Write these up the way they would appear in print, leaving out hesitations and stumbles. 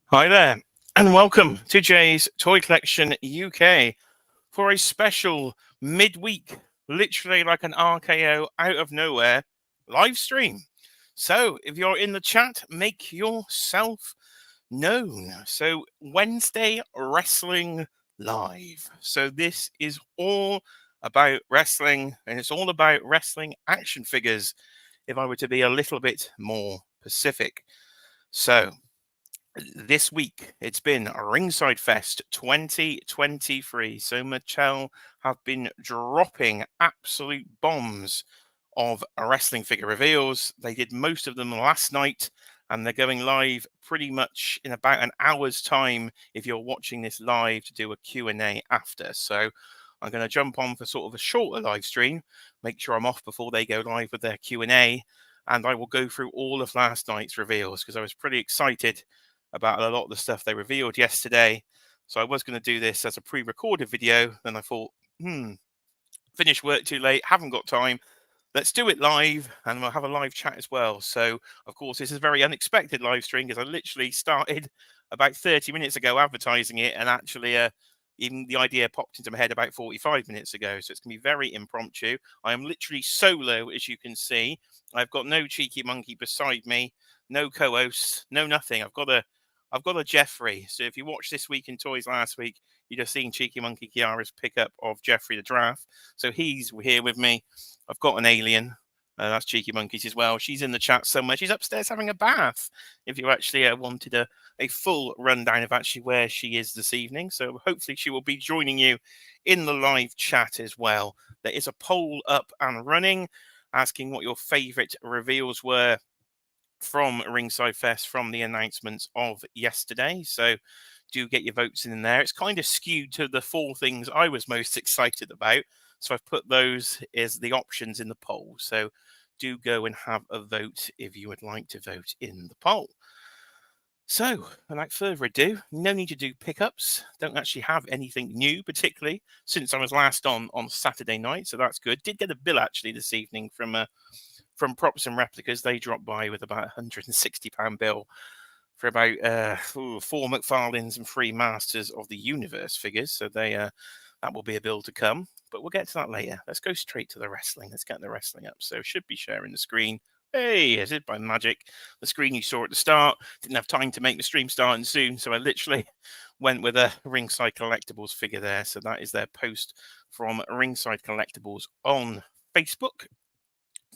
Hi there, and welcome to Jay's Toy Collection UK for a special midweek, literally like an RKO out of nowhere live stream. So, if you're in the chat, make yourself known. So, Wednesday Wrestling Live. So, this is all about wrestling, and it's all about wrestling action figures, if I were to be a little bit more specific. So, this week it's been Ringside Fest 2023. So Mattel have been dropping absolute bombs of wrestling figure reveals. They did most of them last night, and they're going live pretty much in about an hour's time if you're watching this live to do a Q&A after. So I'm going to jump on for sort of a shorter live stream, make sure I'm off before they go live with their Q&A, and I will go through all of last night's reveals because I was pretty excited about a lot of the stuff they revealed yesterday. So I was going to do this as a pre-recorded video. Then I thought, finished work too late, haven't got time. Let's do it live, and we'll have a live chat as well. So, of course, this is a very unexpected live stream because I literally started about 30 minutes ago advertising it, and actually, even the idea popped into my head about 45 minutes ago. So it's going to be very impromptu. I am literally solo, as you can see. I've got no cheeky monkey beside me, no co-hosts, no nothing. I've got a Jeffrey. So if you watched This Week in Toys last week, you just seen Cheeky Monkey Kiara's pickup of Jeffrey the Giraffe. So he's here with me. I've got an alien. That's Cheeky Monkeys as well. She's in the chat somewhere. She's upstairs having a bath. If you actually wanted a full rundown of actually where she is this evening. So hopefully she will be joining you in the live chat as well. There is a poll up and running asking what your favourite reveals were from Ringside Fest from the announcements of yesterday. So do get your votes in there. It's kind of skewed to the four things I was most excited about. So I've put those as the options in the poll. So do go and have a vote if you would like to vote in the poll. So, without further ado, no need to do pickups. Don't actually have anything new, particularly since I was last on Saturday night. So that's good. Did get a bill actually this evening from Props and Replicas. They dropped by with about £160 bill for about 4 McFarlanes and 3 Masters of the Universe figures. So that will be a bill to come. But we'll get to that later. Let's go straight to the wrestling. Let's get the wrestling up. So should be sharing the screen. Hey, as if by magic, the screen you saw at the start. Didn't have time to make the stream starting soon, so I literally went with a Ringside Collectibles figure there. So that is their post from Ringside Collectibles on Facebook.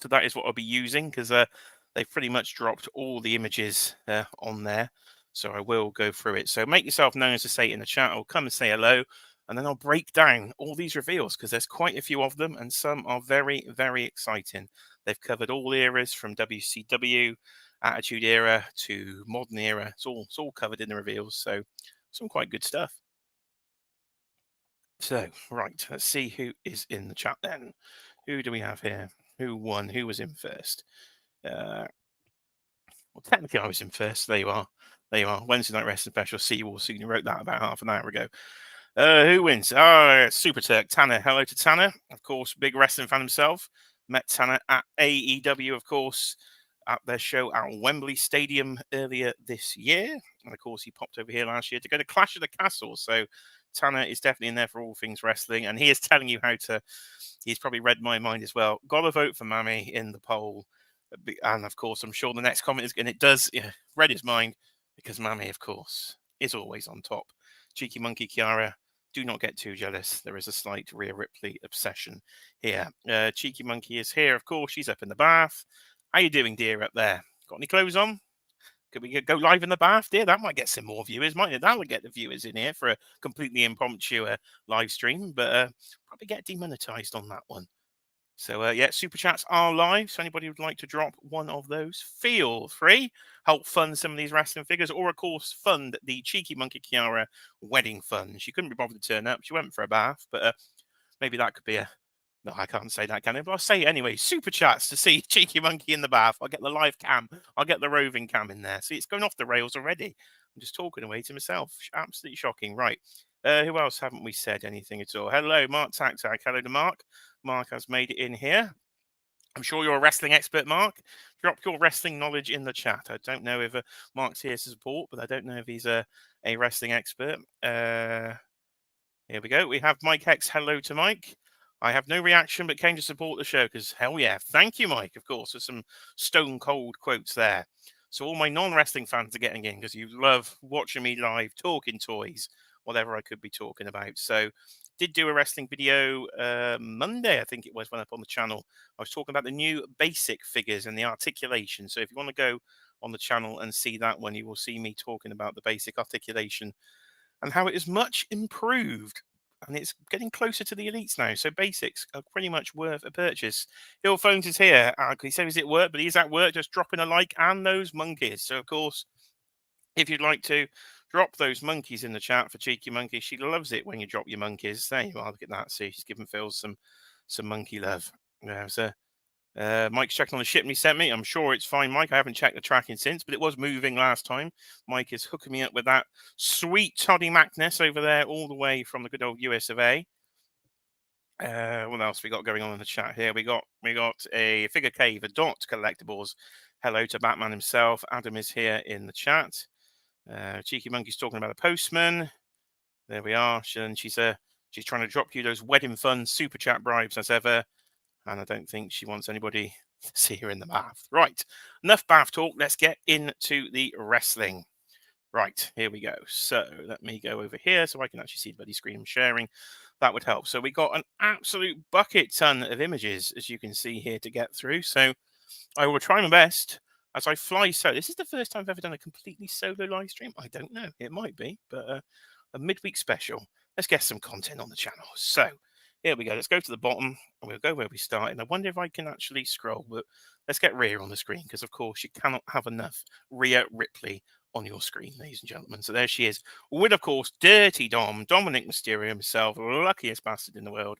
So that is what I'll be using because they've pretty much dropped all the images on there. So I will go through it. So make yourself known, as I say in the chat. I'll come and say hello, and then I'll break down all these reveals because there's quite a few of them, and some are very, very exciting. They've covered all eras from WCW, Attitude Era to Modern Era. It's all covered in the reveals. So some quite good stuff. So, right, let's see who is in the chat then. Who do we have here? Who won? Who was in first? Well, technically, I was in first. There you are. There you are. Wednesday Night Wrestling Special. See you all soon. You wrote that about half an hour ago. Who wins? Oh, Super Turk. Tanner. Hello to Tanner. Of course, big wrestling fan himself. Met Tanner at AEW, of course, at their show at Wembley Stadium earlier this year. And, of course, he popped over here last year to go to Clash of the Castle. So Tanner is definitely in there for all things wrestling. And he is telling you how to... He's probably read my mind as well. Got to vote for Mammy in the poll. And, of course, I'm sure the next comment is... And it does... read his mind because Mammy, of course, is always on top. Cheeky Monkey Kiara, do not get too jealous. There is a slight Rhea Ripley obsession here. Cheeky Monkey is here, of course. She's up in the bath. How you doing, dear, up there? Got any clothes on? Could we go live in the bath, dear? That might get some more viewers, mightn't it? That would get the viewers in here for a completely impromptu live stream, but probably get demonetized on that one. So, yeah, Super Chats are live. So anybody would like to drop one of those, feel free. Help fund some of these wrestling figures, or, of course, fund the Cheeky Monkey Kiara wedding fund. She couldn't be bothered to turn up. She went for a bath, but maybe that could be a... No, I can't say that, can I? But I'll say it anyway. Super Chats to see Cheeky Monkey in the bath. I'll get the live cam. I'll get the roving cam in there. See, it's going off the rails already. I'm just talking away to myself. Absolutely shocking. Right. Who else haven't we said anything at all? Hello, Mark Tac. Hello to Mark. Mark has made it in here. I'm sure you're a wrestling expert, Mark. Drop your wrestling knowledge in the chat. I don't know if Mark's here to support, but I don't know if he's a wrestling expert. Here we go. We have Mike X. Hello to Mike. I have no reaction, but came to support the show because hell yeah. Thank you, Mike, of course, for some stone cold quotes there. So all my non-wrestling fans are getting in because you love watching me live, talking toys, whatever I could be talking about. So did do a wrestling video Monday, I think it was, went up on the channel. I was talking about the new basic figures and the articulation. So if you want to go on the channel and see that one, you will see me talking about the basic articulation and how it is much improved. And it's getting closer to the elites now. So basics are pretty much worth a purchase. Hill Phones is here. He says he's at work, but he's at work just dropping a like and those monkeys. So, of course, if you'd like to drop those monkeys in the chat for Cheeky Monkey, she loves it when you drop your monkeys. There you are. Look at that. See, she's giving Phil some monkey love. So Mike's checking on the shipment he sent me. I'm sure it's fine, Mike. I haven't checked the tracking since, but it was moving last time. Mike is hooking me up with that sweet Toddy Macness over there, all the way from the good old US of A. What else we got going on in the chat here? We got a Figure Cave, a Dot Collectibles. Hello to Batman himself. Adam is here in the chat. Cheeky Monkey's talking about a postman. There we are. She's trying to drop you those wedding fund super chat bribes as ever. And I don't think she wants anybody to see her in the bath. Right, enough bath talk. Let's get into the wrestling. Right, here we go. So let me go over here so I can actually see the bloody screen I'm sharing. That would help. So we got an absolute bucket ton of images, as you can see here, to get through. So I will try my best as I fly solo. This is the first time I've ever done a completely solo live stream. I don't know. It might be, but a midweek special. Let's get some content on the channel. So here we go. Let's go to the bottom and we'll go where we started. I wonder if I can actually scroll, but let's get Rhea on the screen because, of course, you cannot have enough Rhea Ripley on your screen, ladies and gentlemen. So there she is with, of course, Dirty Dom, Dominic Mysterio himself, luckiest bastard in the world.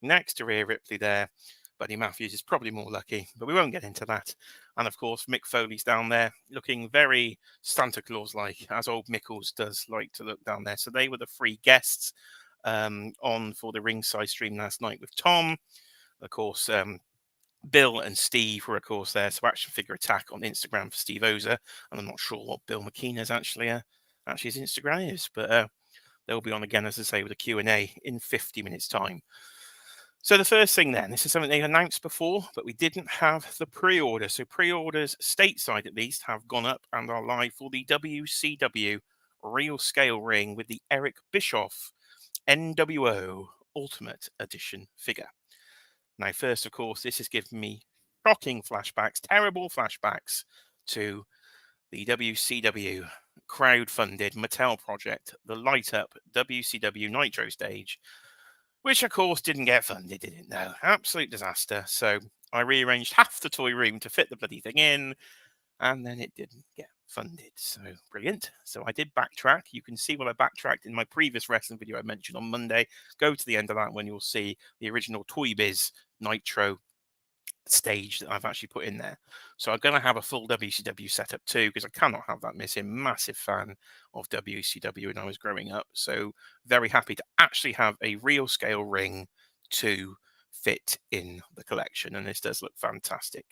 Next to Rhea Ripley there, Buddy Matthews is probably more lucky, but we won't get into that. And, of course, Mick Foley's down there looking very Santa Claus-like, as old Mickles does like to look down there. So they were the three guests on for the ringside stream last night with Tom. Of course, Bill and Steve were, of course, there. So Action Figure Attack on Instagram for Steve Ozer. And I'm not sure what Bill McKeena's actually his Instagram is, but they'll be on again, as I say, with a Q&A in 50 minutes' time. So the first thing then, this is something they announced before, but we didn't have the pre-order. So pre-orders, stateside at least, have gone up and are live for the WCW Real Scale Ring with the Eric Bischoff NWO Ultimate Edition figure. Now, first, of course, this has given me shocking flashbacks, terrible flashbacks to the WCW crowd-funded Mattel project, the Light Up WCW Nitro stage, which, of course, didn't get funded, did it? No, absolute disaster. So I rearranged half the toy room to fit the bloody thing in, and then it didn't get funded. So brilliant. So I did backtrack. You can see what I backtracked in my previous wrestling video I mentioned on Monday. Go to the end of that when you'll see the original Toy Biz Nitro stage that I've actually put in there. So I'm going to have a full WCW setup too, because I cannot have that missing. Massive fan of WCW when I was growing up. So very happy to actually have a real scale ring to fit in the collection. And this does look fantastic.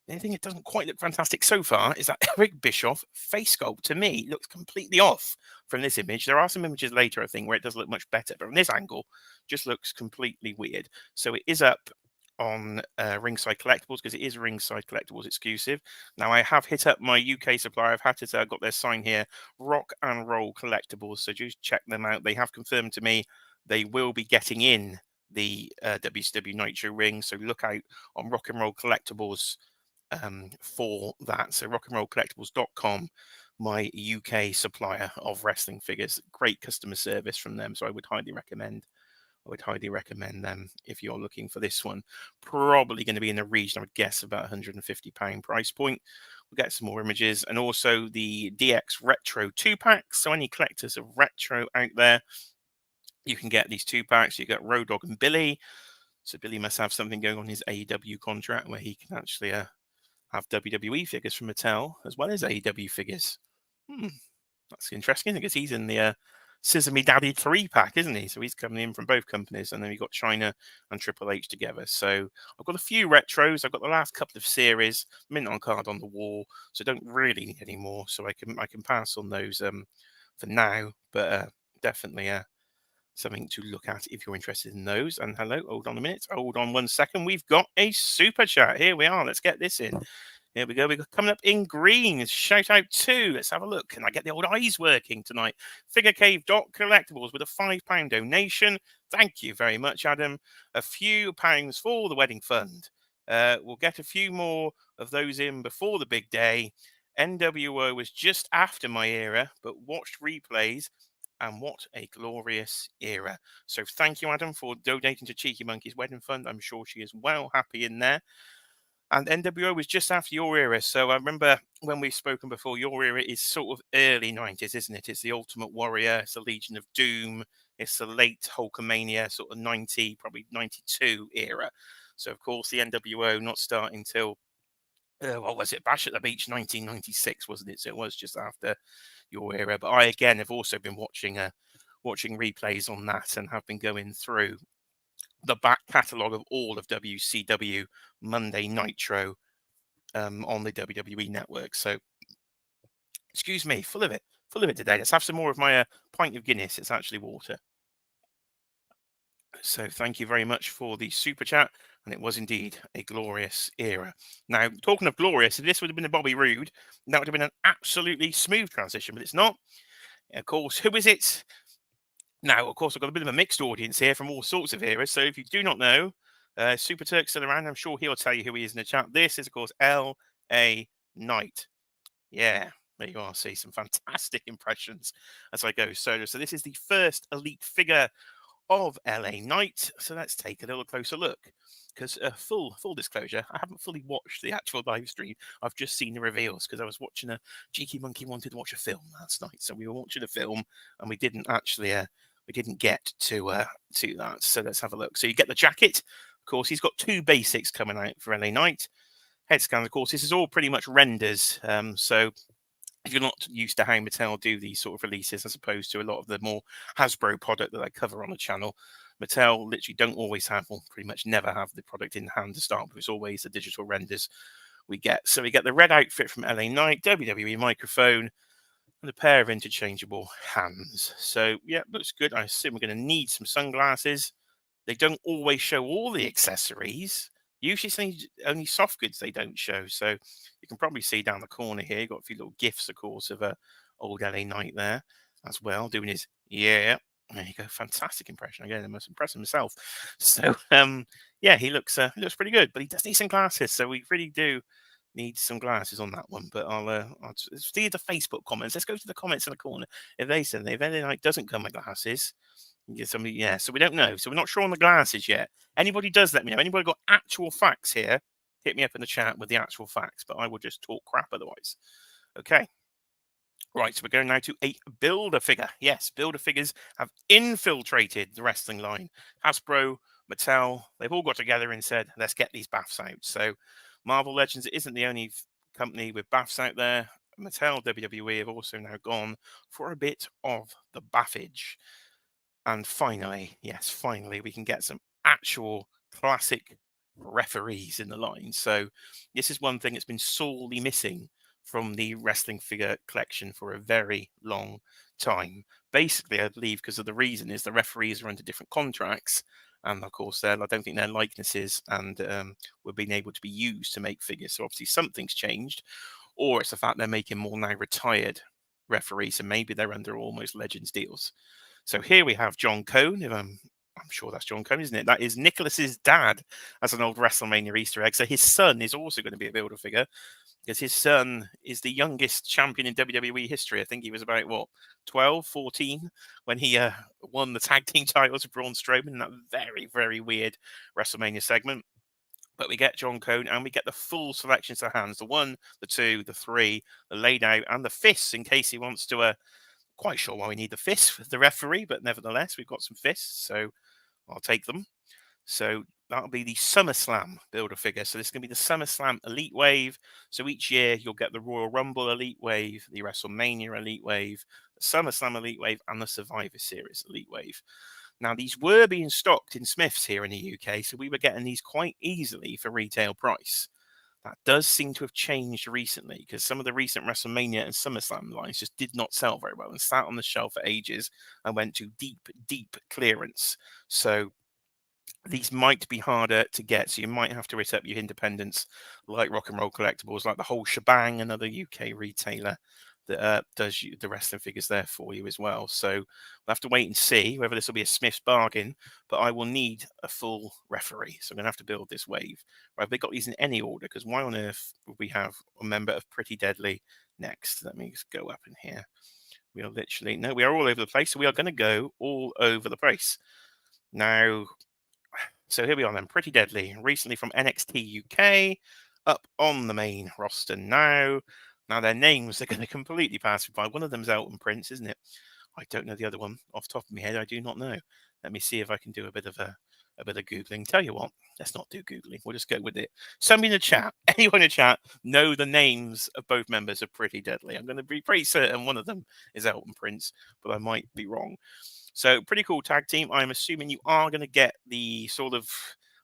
The only thing that doesn't quite look fantastic so far is that Eric Bischoff face sculpt, to me, looks completely off from this image. There are some images later, I think, where it does look much better, but from this angle, just looks completely weird. So it is up on Ringside Collectibles because it is Ringside Collectibles exclusive. Now, I have hit up my UK supplier. I've had to got their sign here, Rock and Roll Collectibles. So just check them out. They have confirmed to me they will be getting in the WCW Nitro ring. So look out on Rock and Roll Collectibles for that. So rockandrollcollectibles.com, my UK supplier of wrestling figures. Great customer service from them. So I would highly recommend them if you're looking for this one. Probably going to be in the region, I would guess, about £150 price point. We'll get some more images. And also the DX Retro 2-packs. So any collectors of retro out there, you can get these 2-packs. You get Road Dogg and Billy. So Billy must have something going on his AEW contract where he can actually have WWE figures from Mattel as well as AEW figures. That's interesting because he's in the Sesame Daddy 3-pack, isn't he? So he's coming in from both companies, and then we've got China and Triple H together. So I've got a few retros. I've got the last couple of series, mint on card on the wall, so I don't really need any more. So I can pass on those for now, but definitely something to look at if you're interested in those. And hello, hold on a minute, hold on 1 second. We've got a super chat. Here we are. Let's get this in. Here we go. We're coming up in green. Shout out to. Let's have a look. Can I get the old eyes working tonight? Figurecave.collectibles with a £5 donation. Thank you very much, Adam. A few pounds for the wedding fund. We'll get a few more of those in before the big day. NWO was just after my era, but watched replays. And what a glorious era. So thank you, Adam, for donating to Cheeky Monkey's wedding fund. I'm sure she is well happy in there. And NWO was just after your era. So I remember when we've spoken before, your era is sort of early 90s, isn't it? It's the Ultimate Warrior, it's the Legion of Doom, it's the late Hulkamania, sort of 90, probably 92 era. So, of course, the NWO not starting till, what was it, Bash at the Beach 1996, wasn't it? So it was just after your era. But I, again, have also been watching replays on that and have been going through the back catalogue of all of WCW Monday Nitro on the WWE network. So, excuse me, full of it today. Let's have some more of my pint of Guinness. It's actually water. So thank you very much for the super chat. And it was indeed a glorious era. Now, talking of glorious, if this would have been a Bobby Roode, that would have been an absolutely smooth transition, but it's not. Of course, who is it? Now, of course, I've got a bit of a mixed audience here from all sorts of eras. So if you do not know, Super Turk's still around. I'm sure he'll tell you who he is in the chat. This is, of course, L.A. Knight. Yeah, there you are. See some fantastic impressions as I go solo. So this is the first elite figure of LA Knight. So let's take a little closer look. Because full disclosure, I haven't fully watched the actual live stream. I've just seen the reveals because I was watching Cheeky Monkey wanted to watch a film last night. So we were watching a film and we didn't actually we didn't get to that. So let's have a look. So you get the jacket. Of course, he's got two basics coming out for LA Knight. Head scan, of course, this is all pretty much renders. So if you're not used to how Mattel do these sort of releases, as opposed to a lot of the more Hasbro product that I cover on the channel, Mattel literally don't always have, or pretty much never have, the product in hand to start with. It's always the digital renders we get. So we get the red outfit from LA Knight, WWE microphone, and a pair of interchangeable hands. So yeah, looks good. I assume we're going to need some sunglasses. They don't always show all the accessories. Usually only soft goods they don't show. So you can probably see down the corner here, you've got a few little gifs, of course, of old LA Knight there as well, doing his, yeah, there you go, fantastic impression. Again, the most impressive himself. So, yeah, he looks pretty good, but he does need some glasses. So we really do need some glasses on that one. But I'll see the Facebook comments. Let's go to the comments in the corner. If they said if LA Knight doesn't come with glasses, yeah, so we don't know. So we're not sure on the glasses yet. Anybody does let me know. Anybody got actual facts here? Hit me up in the chat with the actual facts, but I will just talk crap otherwise. Okay. Right, so we're going now to a Builder figure. Yes, Builder figures have infiltrated the wrestling line. Hasbro, Mattel, they've all got together and said, let's get these baths out. So Marvel Legends isn't the only company with baths out there. Mattel, WWE have also now gone for a bit of the bathage. And finally, yes, finally, we can get some actual classic referees in the line. So this is one thing that's been sorely missing from the wrestling figure collection for a very long time. Basically, I believe because of the reason is the referees are under different contracts. And of course, I don't think their likenesses and were being able to be used to make figures. So obviously something's changed, or it's the fact they're making more now retired referees. So maybe they're under almost Legends deals. So here we have John Cone. I'm sure that's John Cone, isn't it? That is Nicholas's dad as an old WrestleMania Easter egg. So his son is also going to be a Builder figure because his son is the youngest champion in WWE history. I think he was about, 12, 14 when he won the tag team titles of Braun Strowman in that very, very weird WrestleMania segment. But we get John Cone and we get the full selections of hands, the 1, the 2, the 3, the laid out, and the fists in case he wants to quite sure why we need the fists with the referee, but nevertheless, we've got some fists, so I'll take them. So that'll be the SummerSlam builder figure. So this is going to be the SummerSlam Elite Wave. So each year you'll get the Royal Rumble Elite Wave, the WrestleMania Elite Wave, the SummerSlam Elite Wave, and the Survivor Series Elite Wave. Now, these were being stocked in Smiths here in the UK, so we were getting these quite easily for retail price. That does seem to have changed recently, because some of the recent WrestleMania and SummerSlam lines just did not sell very well and sat on the shelf for ages and went to deep, deep clearance. So these might be harder to get, so you might have to hit up your independents like Rock and Roll Collectibles, like the whole shebang, another UK retailer that does the wrestling figures there for you as well. So we'll have to wait and see whether this will be a Smith's bargain, but I will need a full referee. So I'm going to have to build this wave. Right, they got these in any order, because why on earth would we have a member of Pretty Deadly next? Let me just go up in here. We are literally, no, we are all over the place. So we are going to go all over the place. Now, so here we are then, Pretty Deadly, recently from NXT UK, up on the main roster now. Now their names are going to completely pass me by. One of them's Elton Prince, isn't it? I don't know the other one off the top of my head. I do not know. Let me see if I can do a bit of Googling. Tell you what, let's not do Googling. We'll just go with it. Somebody in the chat, anyone in the chat, know the names of both members of Pretty Deadly. I'm going to be pretty certain one of them is Elton Prince, but I might be wrong. So pretty cool tag team. I'm assuming you are going to get the sort of,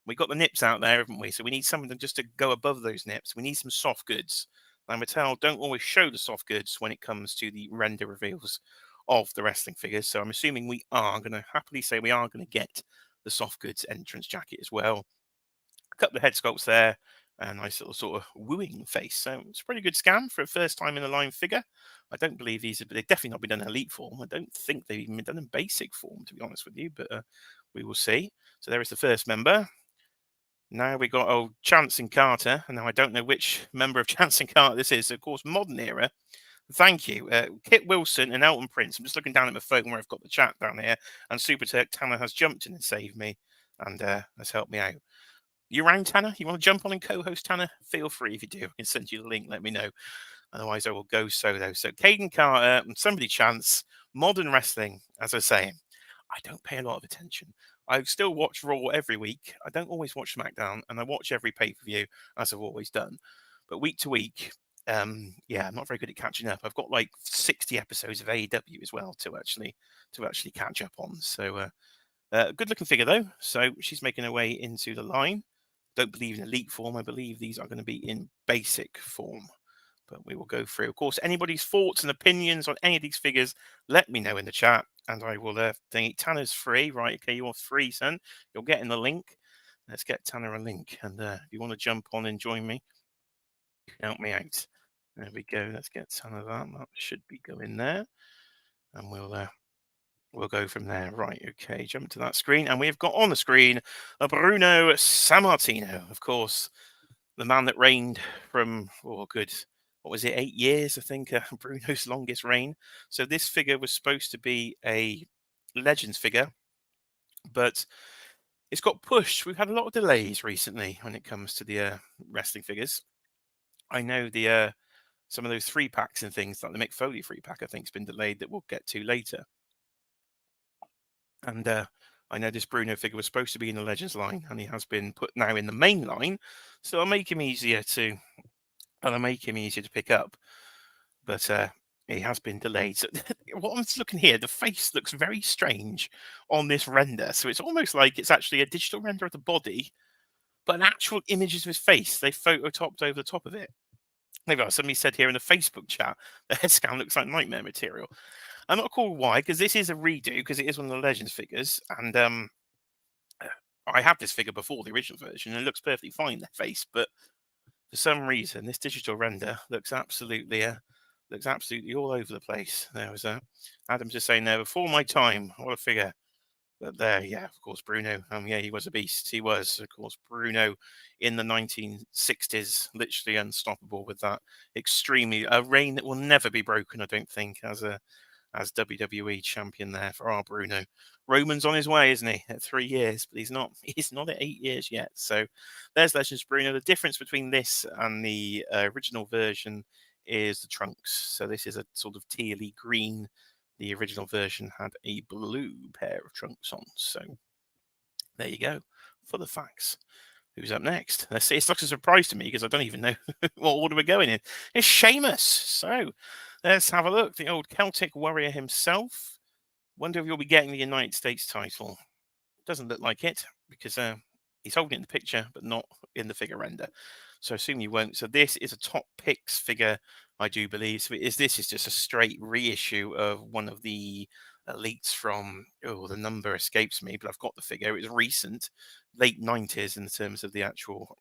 we got the nips out there, haven't we? So we need something just to go above those nips. We need some soft goods. Now Mattel don't always show the soft goods when it comes to the render reveals of the wrestling figures. So I'm assuming we are going to happily say we are going to get the soft goods entrance jacket as well. A couple of head sculpts there. A nice little sort of wooing face. So it's a pretty good scan for a first time in a line figure. I don't believe these have, they've definitely not been done in elite form. I don't think they've even been done in basic form, to be honest with you, but we will see. So there is the first member. Now we got old Chance and Carter. And now I don't know which member of Chance and Carter this is. So of course, modern era. Thank you. Kit Wilson and Elton Prince. I'm just looking down at my phone where I've got the chat down here. And Super Turk Tanner has jumped in and saved me and has helped me out. You around, Tanner? You want to jump on and co-host, Tanner? Feel free if you do. I can send you the link. Let me know. Otherwise, I will go solo. So, Caden Carter and somebody Chance, modern wrestling, as I say. I don't pay a lot of attention. I still watch Raw every week. I don't always watch SmackDown, and I watch every pay-per-view, as I've always done. But week to week, yeah, I'm not very good at catching up. I've got like 60 episodes of AEW as well to actually catch up on. So, good looking figure though. So she's making her way into the line. Don't believe in elite form. I believe these are going to be in basic form, but we will go through. Of course, anybody's thoughts and opinions on any of these figures, let me know in the chat, and I will think Tanner's free, right? Okay, you're free, son. You're getting the link. Let's get Tanner a link, and if you want to jump on and join me, help me out. There we go. Let's get Tanner that. That should be going there, and we'll go from there. Right, okay, jump to that screen. And we've got on the screen a Bruno Sammartino, of course, the man that reigned from, what was it, 8 years, I think, Bruno's longest reign. So this figure was supposed to be a Legends figure, but it's got pushed. We've had a lot of delays recently when it comes to the wrestling figures. I know the some of those 3-packs and things, like the Mick Foley 3-pack, I think, has been delayed, that we'll get to later. And I know this Bruno figure was supposed to be in the Legends line, and he has been put now in the main line. So I'll make him easier to pick up. But he has been delayed. So what I'm looking here, the face looks very strange on this render. So it's almost like it's actually a digital render of the body, but an actual image of his face. They phototopped over the top of it. There we go. Somebody said here in the Facebook chat, the head scan looks like nightmare material. I'm not sure why, because this is a redo, because it is one of the Legends figures, and I have this figure before the original version, and it looks perfectly fine, their face, but for some reason, this digital render looks absolutely all over the place. There was Adam's just saying there, before my time, what a figure. But there, yeah, of course, Bruno. Yeah, he was a beast. He was, of course, Bruno in the 1960s, literally unstoppable with that a reign that will never be broken, I don't think, as WWE champion there for our Bruno. Roman's on his way, isn't he? At 3 years, but he's not. He's not at 8 years yet. So there's Legends Bruno. The difference between this and the original version is the trunks. So this is a sort of tealy green. The original version had a blue pair of trunks on. So there you go. for the facts. Who's up next? Let's see. It's like a surprise to me because I don't even know what order we're going in. It's Sheamus. So let's have a look. The old Celtic warrior himself. Wonder if you'll be getting the United States title. Doesn't look like it because he's holding it in the picture, but not in the figure render. So I assume you won't. So this is a top picks figure, I do believe. So this is just a straight reissue of one of the elites from, the number escapes me, but I've got the figure. It was recent, late 90s in terms of the actual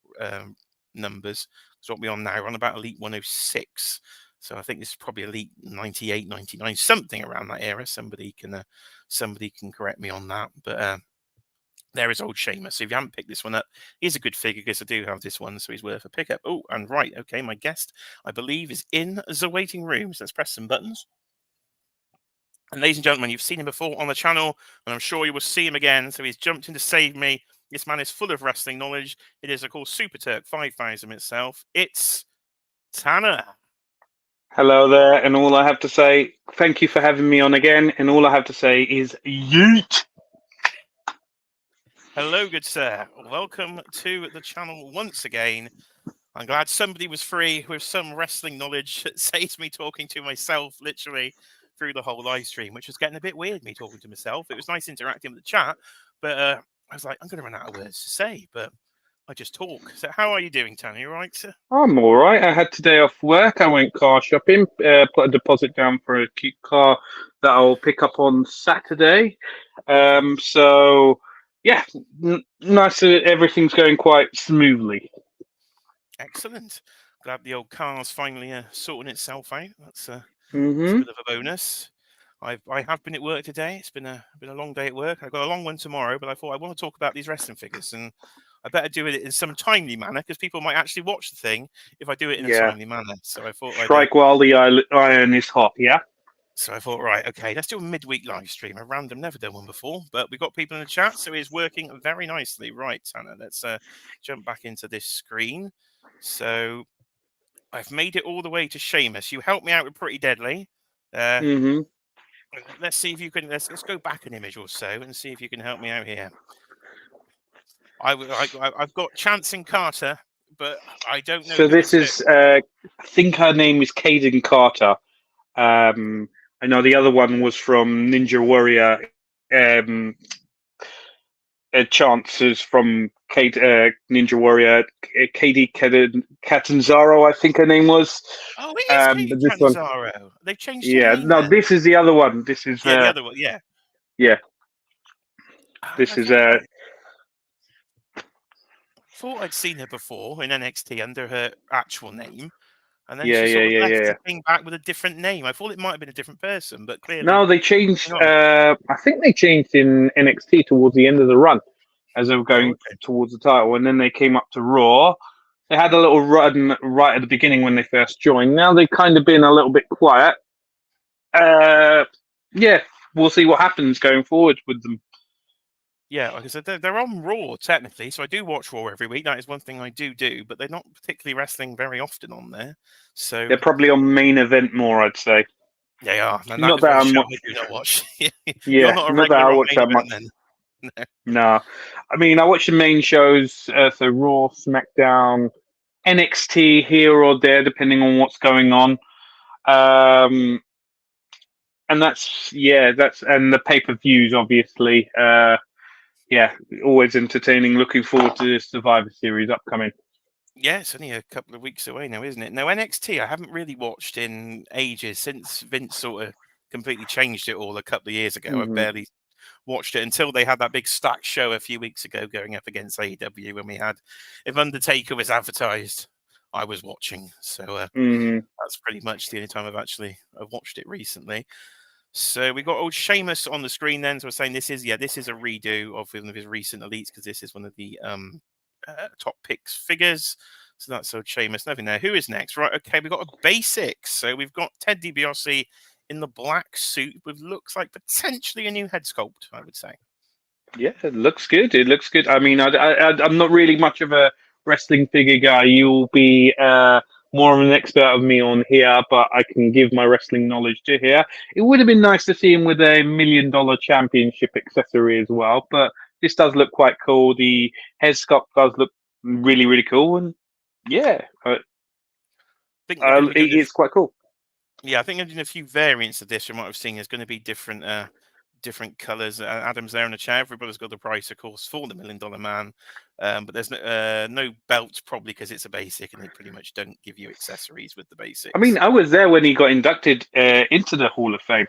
numbers. So what we're on now, we're on about Elite 106. So I think this is probably Elite 98, 99, something around that era. Somebody can correct me on that. But there is old Sheamus. So if you haven't picked this one up, he's a good figure because I do have this one, so he's worth a pickup. Oh, and right, okay, my guest, I believe, is in the waiting room. So let's press some buttons. And ladies and gentlemen, you've seen him before on the channel, and I'm sure you will see him again. So he's jumped in to save me. This man is full of wrestling knowledge. It is, of course, Super Turk 5000 itself. It's Tanner. Hello there, and all I have to say, thank you for having me on again, and all I have to say is yeet! Hello, good sir. Welcome to the channel once again. I'm glad somebody was free with some wrestling knowledge that saves me talking to myself literally through the whole live stream, which was getting a bit weird, me talking to myself. It was nice interacting with the chat, but I was like, I'm going to run out of words to say, but I just talk. So how are you doing, Tanner? You all right, sir? I'm all right. I had today off work. I went car shopping, put a deposit down for a cute car that I'll pick up on Saturday. So, yeah, nice that everything's going quite smoothly. Excellent. Glad the old car's finally sorting itself out. That's a bit of a bonus. I have been at work today. It's been a long day at work. I've got a long one tomorrow, but I thought I want to talk about these wrestling figures, and I better do it in some timely manner because people might actually watch the thing if I do it in a timely manner. So I thought strike while the iron is hot. Yeah. So I thought, right, okay, let's do a midweek live stream. A random, never done one before, but we've got people in the chat, so it's working very nicely. Right, Tanner, let's jump back into this screen. So I've made it all the way to Sheamus. You helped me out with Pretty Deadly. Let's see if you can. Let's go back an image or so and see if you can help me out here. I've got Chance and Carter, but I don't know. So this is, I think her name is Kaden Carter. I know the other one was from Ninja Warrior. Chance is from Ninja Warrior. Katie Catanzaro, I think her name was. Oh, it is Katie Catanzaro. They've changed her name. No, this is the other one. This is the other one. Yeah. Yeah. This is thought I'd seen her before in NXT under her actual name, and then she came back with a different name. I thought it might have been a different person, but clearly no. They changed. I think they changed in NXT towards the end of the run, as they were going towards the title, and then they came up to Raw. They had a little run right at the beginning when they first joined. Now they've kind of been a little bit quiet. Yeah, we'll see what happens going forward with them. Yeah, like I said, they're on Raw technically, so I do watch Raw every week. That is one thing I do, but they're not particularly wrestling very often on there. So they're probably on main event more, I'd say. They are. And not that I'm I do not watch. You're not that I watch that much. No, I mean I watch the main shows, so Raw, SmackDown, NXT here or there, depending on what's going on. And that's and the pay-per-views, obviously. Yeah, always entertaining. Looking forward to this Survivor Series upcoming. Yeah, it's only a couple of weeks away now, isn't it? Now, NXT, I haven't really watched in ages since Vince sort of completely changed it all a couple of years ago. I've barely watched it until they had that big stack show a few weeks ago going up against AEW when we had, if Undertaker was advertised, I was watching. So that's pretty much the only time I've watched it recently. So we got old Sheamus on the screen then. So we're saying this is a redo of one of his recent elites because this is one of the top picks figures. So that's old Sheamus. Nothing there. Who is next? Right. Okay. We've got a basics. So we've got Ted DiBiase in the black suit with looks like potentially a new head sculpt, I would say. Yeah, it looks good. It looks good. I mean, I'm not really much of a wrestling figure guy. You'll be more of an expert of me on here, but I can give my wrestling knowledge to here. It would have been nice to see him with a $1 million championship accessory as well, but this does look quite cool. The head sculpt does look really, really cool, and yeah, I think they're going to be doing it's quite cool. Yeah, I think they're doing a few variants of this from what I've seen. There's going to be different colours. Adam's there in the chat. Everybody's got the price, of course, for the $1 Million Man. But there's no belt, probably because it's a basic, and they pretty much don't give you accessories with the basics. I mean, I was there when he got inducted into the Hall of Fame.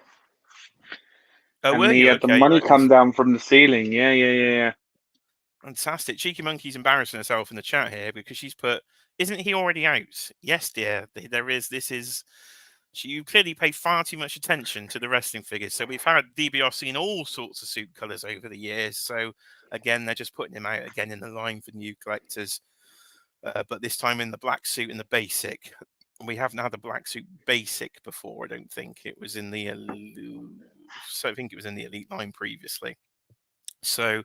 Oh, and were he you? had the Okay, money right. come down from the ceiling. Yeah. Fantastic. Cheeky Monkey's embarrassing herself in the chat here because she's put, isn't he already out? Yes, dear. There is. This is. You clearly pay far too much attention to the wrestling figures. So we've had DBRC in all sorts of suit colours over the years. So again, they're just putting him out again in the line for new collectors. But this time in the black suit and the basic. We haven't had the black suit basic before, I don't think. It was in the Elite line previously. So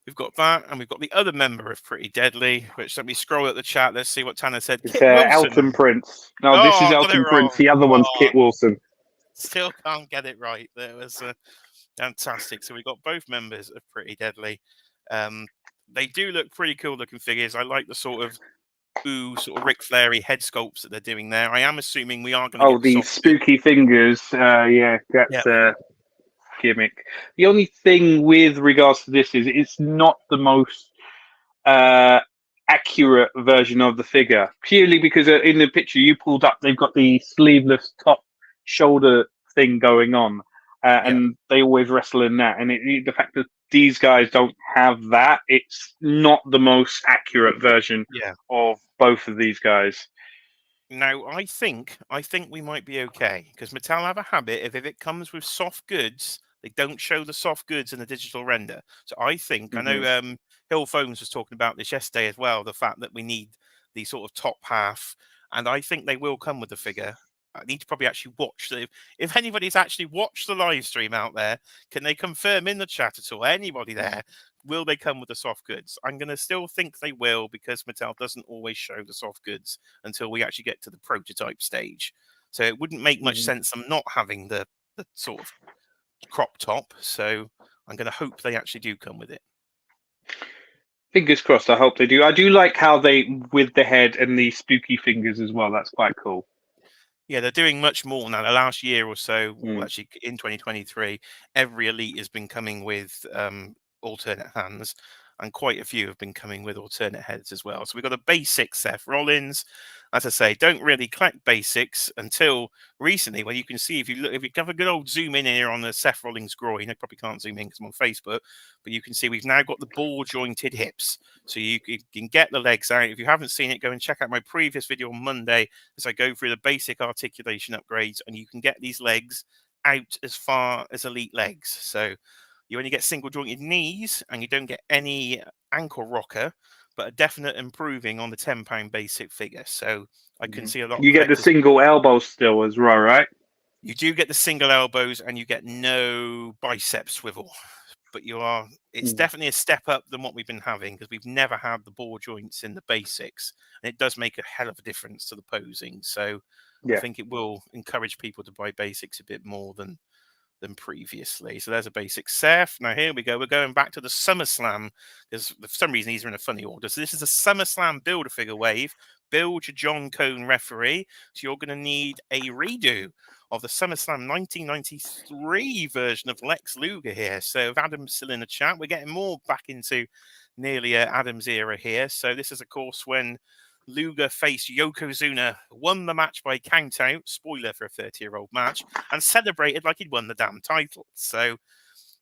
we've got that, and we've got the other member of Pretty Deadly, which let me scroll at the chat. Let's see what Tanner said. It's Kit Wilson. Elton Prince. No, Oh, this is I got it Elton Prince. wrong. The other one's Kit Wilson. Still can't get it right. That was fantastic. So we've got both members of Pretty Deadly. They do look pretty cool looking figures. I like the sort of Ric Flair-y head sculpts that they're doing there. I am assuming we are going to get the spooky fingers. Yeah, that's a gimmick. The only thing with regards to this is it's not the most accurate version of the figure, purely because in the picture you pulled up, they've got the sleeveless top shoulder thing going on, and they always wrestle in that. And the fact that these guys don't have that, it's not the most accurate version of both of these guys. Now, I think we might be okay because Mattel have a habit of if it comes with soft goods, they don't show the soft goods in the digital render. So I think I know Hill Phones was talking about this yesterday as well. The fact that we need the sort of top half, and I think they will come with the figure. I need to probably actually watch. If anybody's actually watched the live stream out there, can they confirm in the chat at all? Anybody there? Will they come with the soft goods? I'm going to still think they will because Mattel doesn't always show the soft goods until we actually get to the prototype stage. So it wouldn't make much sense them not having the sort of crop top. So I'm going to hope they actually do come with it. Fingers crossed. I hope they do. I do like how they, with the head and the spooky fingers as well. That's quite cool. Yeah, they're doing much more now. The last year or so, actually in 2023, every Elite has been coming with alternate hands, and quite a few have been coming with alternate heads as well. So we've got a basic Seth Rollins. As I say, don't really collect basics until recently, when you can see if you have a good old zoom in here on the Seth Rollins groin. I probably can't zoom in because I'm on Facebook, but you can see we've now got the ball jointed hips, so you can get the legs out. If you haven't seen it, go and check out my previous video on Monday as I go through the basic articulation upgrades, and you can get these legs out as far as Elite legs. So you only get single jointed knees, and you don't get any ankle rocker, but a definite improving on the £10 basic figure. So I can see a lot. You get the single elbows still as well, right? You do get the single elbows, and you get no bicep swivel. But it's definitely a step up than what we've been having, because we've never had the ball joints in the basics, and it does make a hell of a difference to the posing. So I think it will encourage people to buy basics a bit more than previously. So there's a basic Seth. Now here we go. We're going back to the SummerSlam, because for some reason these are in a funny order. So this is a SummerSlam Build-A-Figure wave. Build your John Cone referee. So you're going to need a redo of the SummerSlam 1993 version of Lex Luger here. So if Adam's still in the chat, we're getting more back into nearly Adam's era here. So this is, of course, when Luger faced Yokozuna, won the match by countout, spoiler for a 30-year-old match, and celebrated like he'd won the damn title. So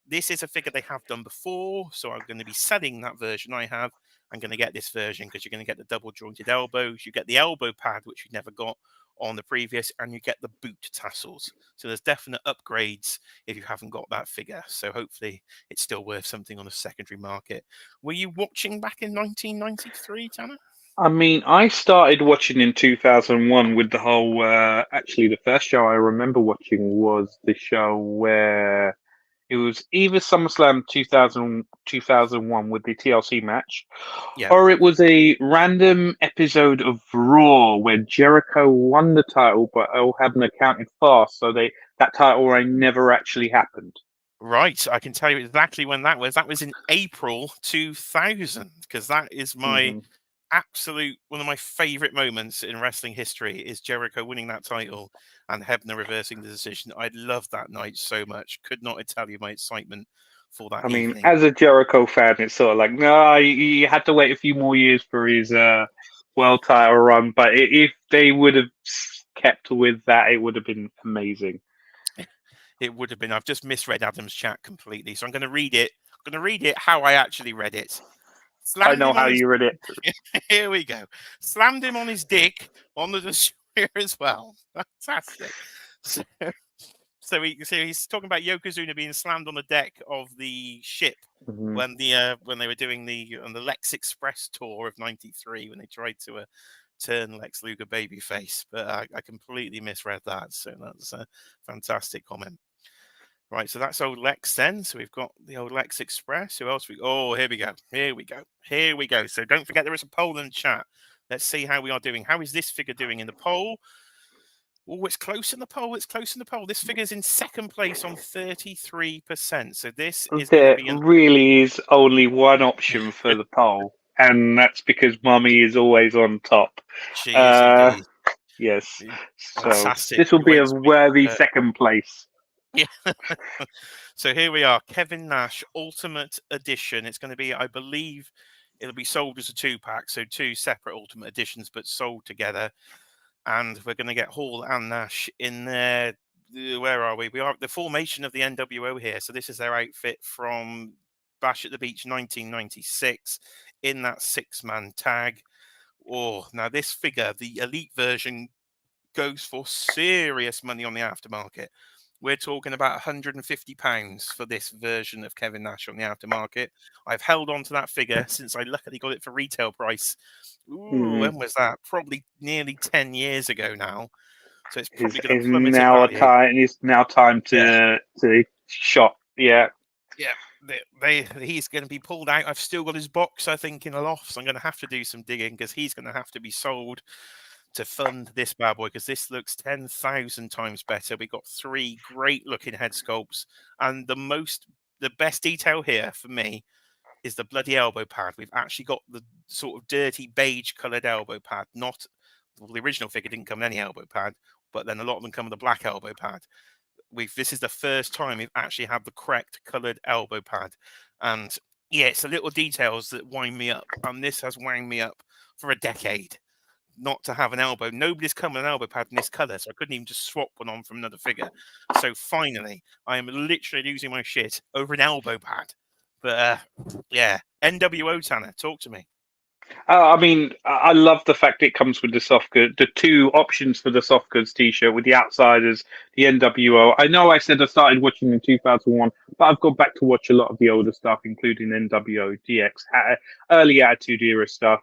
this is a figure they have done before, so I'm going to be selling that version I have. I'm going to get this version because you're going to get the double jointed elbows, you get the elbow pad, which you never got on the previous, and you get the boot tassels. So there's definite upgrades if you haven't got that figure. So hopefully it's still worth something on the secondary market. Were you watching back in 1993, Tanner? I mean, I started watching in 2001 with the whole. Actually, the first show I remember watching was the show where it was either SummerSlam 2001 with the TLC match, or it was a random episode of Raw where Jericho won the title, but El hadn't accounted for, so that title reign never actually happened. Right, I can tell you exactly when that was. That was in April 2000, because that is my absolute one of my favorite moments in wrestling history is Jericho winning that title and Hebner reversing the decision. I loved that night so much. Could not tell you my excitement for that I mean, evening. as a Jericho fan, it's sort of like, no, you had to wait a few more years for his world title run. But if they would have kept with that, it would have been amazing. It would have been. I've just misread Adam's chat completely, so I'm going to read it. I'm going to read it how I actually read it. I Slammed know him how on his. you read it. Here we go. Slammed him on his dick on the destroyer as well. Fantastic. So, he's talking about Yokozuna being slammed on the deck of the ship when they were doing the Lex Express tour of '93 when they tried to turn Lex Luger babyface, but I completely misread that. So that's a fantastic comment. Right, so that's old Lex then. So we've got the old Lex Express. Who else? Here we go. Here we go. Here we go. So don't forget there is a poll in the chat. Let's see how we are doing. How is this figure doing in the poll? Oh, it's close in the poll. It's close in the poll. This figure's in second place on 33%. So this is going to There be an. really is only one option for the poll, and that's because Mummy is always on top. She is indeed. Yes. So Fantastic. this will be a worthy second place. Yeah. So here we are, Kevin Nash Ultimate Edition. It's going to be, I believe, it'll be sold as a 2-pack, so 2 separate Ultimate Editions, but sold together. And we're going to get Hall and Nash in there. Where are we? We are at the formation of the NWO here. So this is their outfit from Bash at the Beach 1996 in that 6-man tag. Oh, now this figure, the elite version, goes for serious money on the aftermarket. We're talking about £150 for this version of Kevin Nash on the aftermarket. I've held on to that figure since I luckily got it for retail price. When was that? Probably nearly 10 years ago now. So it's probably going to plummet in value. It's now time to shop. Yeah. Yeah, he's going to be pulled out. I've still got his box, I think, in a loft. So I'm going to have to do some digging because he's going to have to be sold to fund this bad boy, because this looks 10,000 times better. We got 3 great looking head sculpts, and the best detail here for me is the bloody elbow pad. We've actually got the sort of dirty beige coloured elbow pad. Not the original figure didn't come with any elbow pad, but then a lot of them come with a black elbow pad. This is the first time we've actually had the correct coloured elbow pad, and yeah, it's the little details that wind me up, and this has wound me up for a decade. Not to have an elbow. Nobody's come with an elbow pad in this colour, so I couldn't even just swap one on from another figure. So finally, I am literally losing my shit over an elbow pad. But yeah, NWO Tanner, talk to me. I mean, I love the fact it comes with the soft goods, the 2 options for the soft goods T-shirt with the outsiders, the NWO. I know I said I started watching in 2001, but I've gone back to watch a lot of the older stuff, including NWO, DX, early Attitude Era stuff.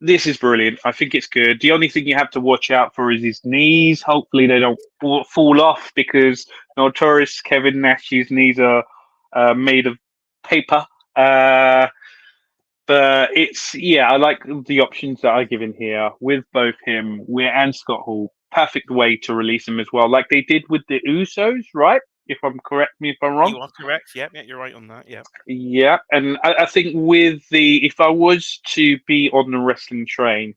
This is brilliant. I think it's good. The only thing you have to watch out for is his knees. Hopefully they don't fall off, because notorious Kevin Nash's knees are made of paper. But I like the options that are given here with both him and Scott Hall. Perfect way to release him as well, like they did with the Usos, right? If I'm correct, me if I'm wrong. You are correct. Yeah, you're right on that. Yeah. Yeah, and I think if I was to be on the wrestling train,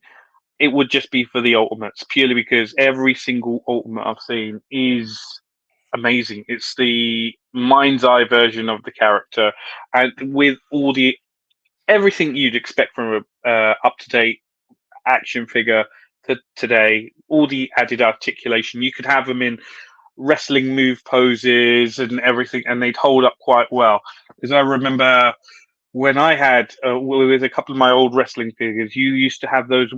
it would just be for the Ultimates, purely because every single Ultimate I've seen is amazing. It's the mind's eye version of the character, and with all the everything you'd expect from a up to date action figure today. All the added articulation. You could have them in wrestling move poses and everything, and they'd hold up quite well. Because I remember when I had with a couple of my old wrestling figures, you used to have those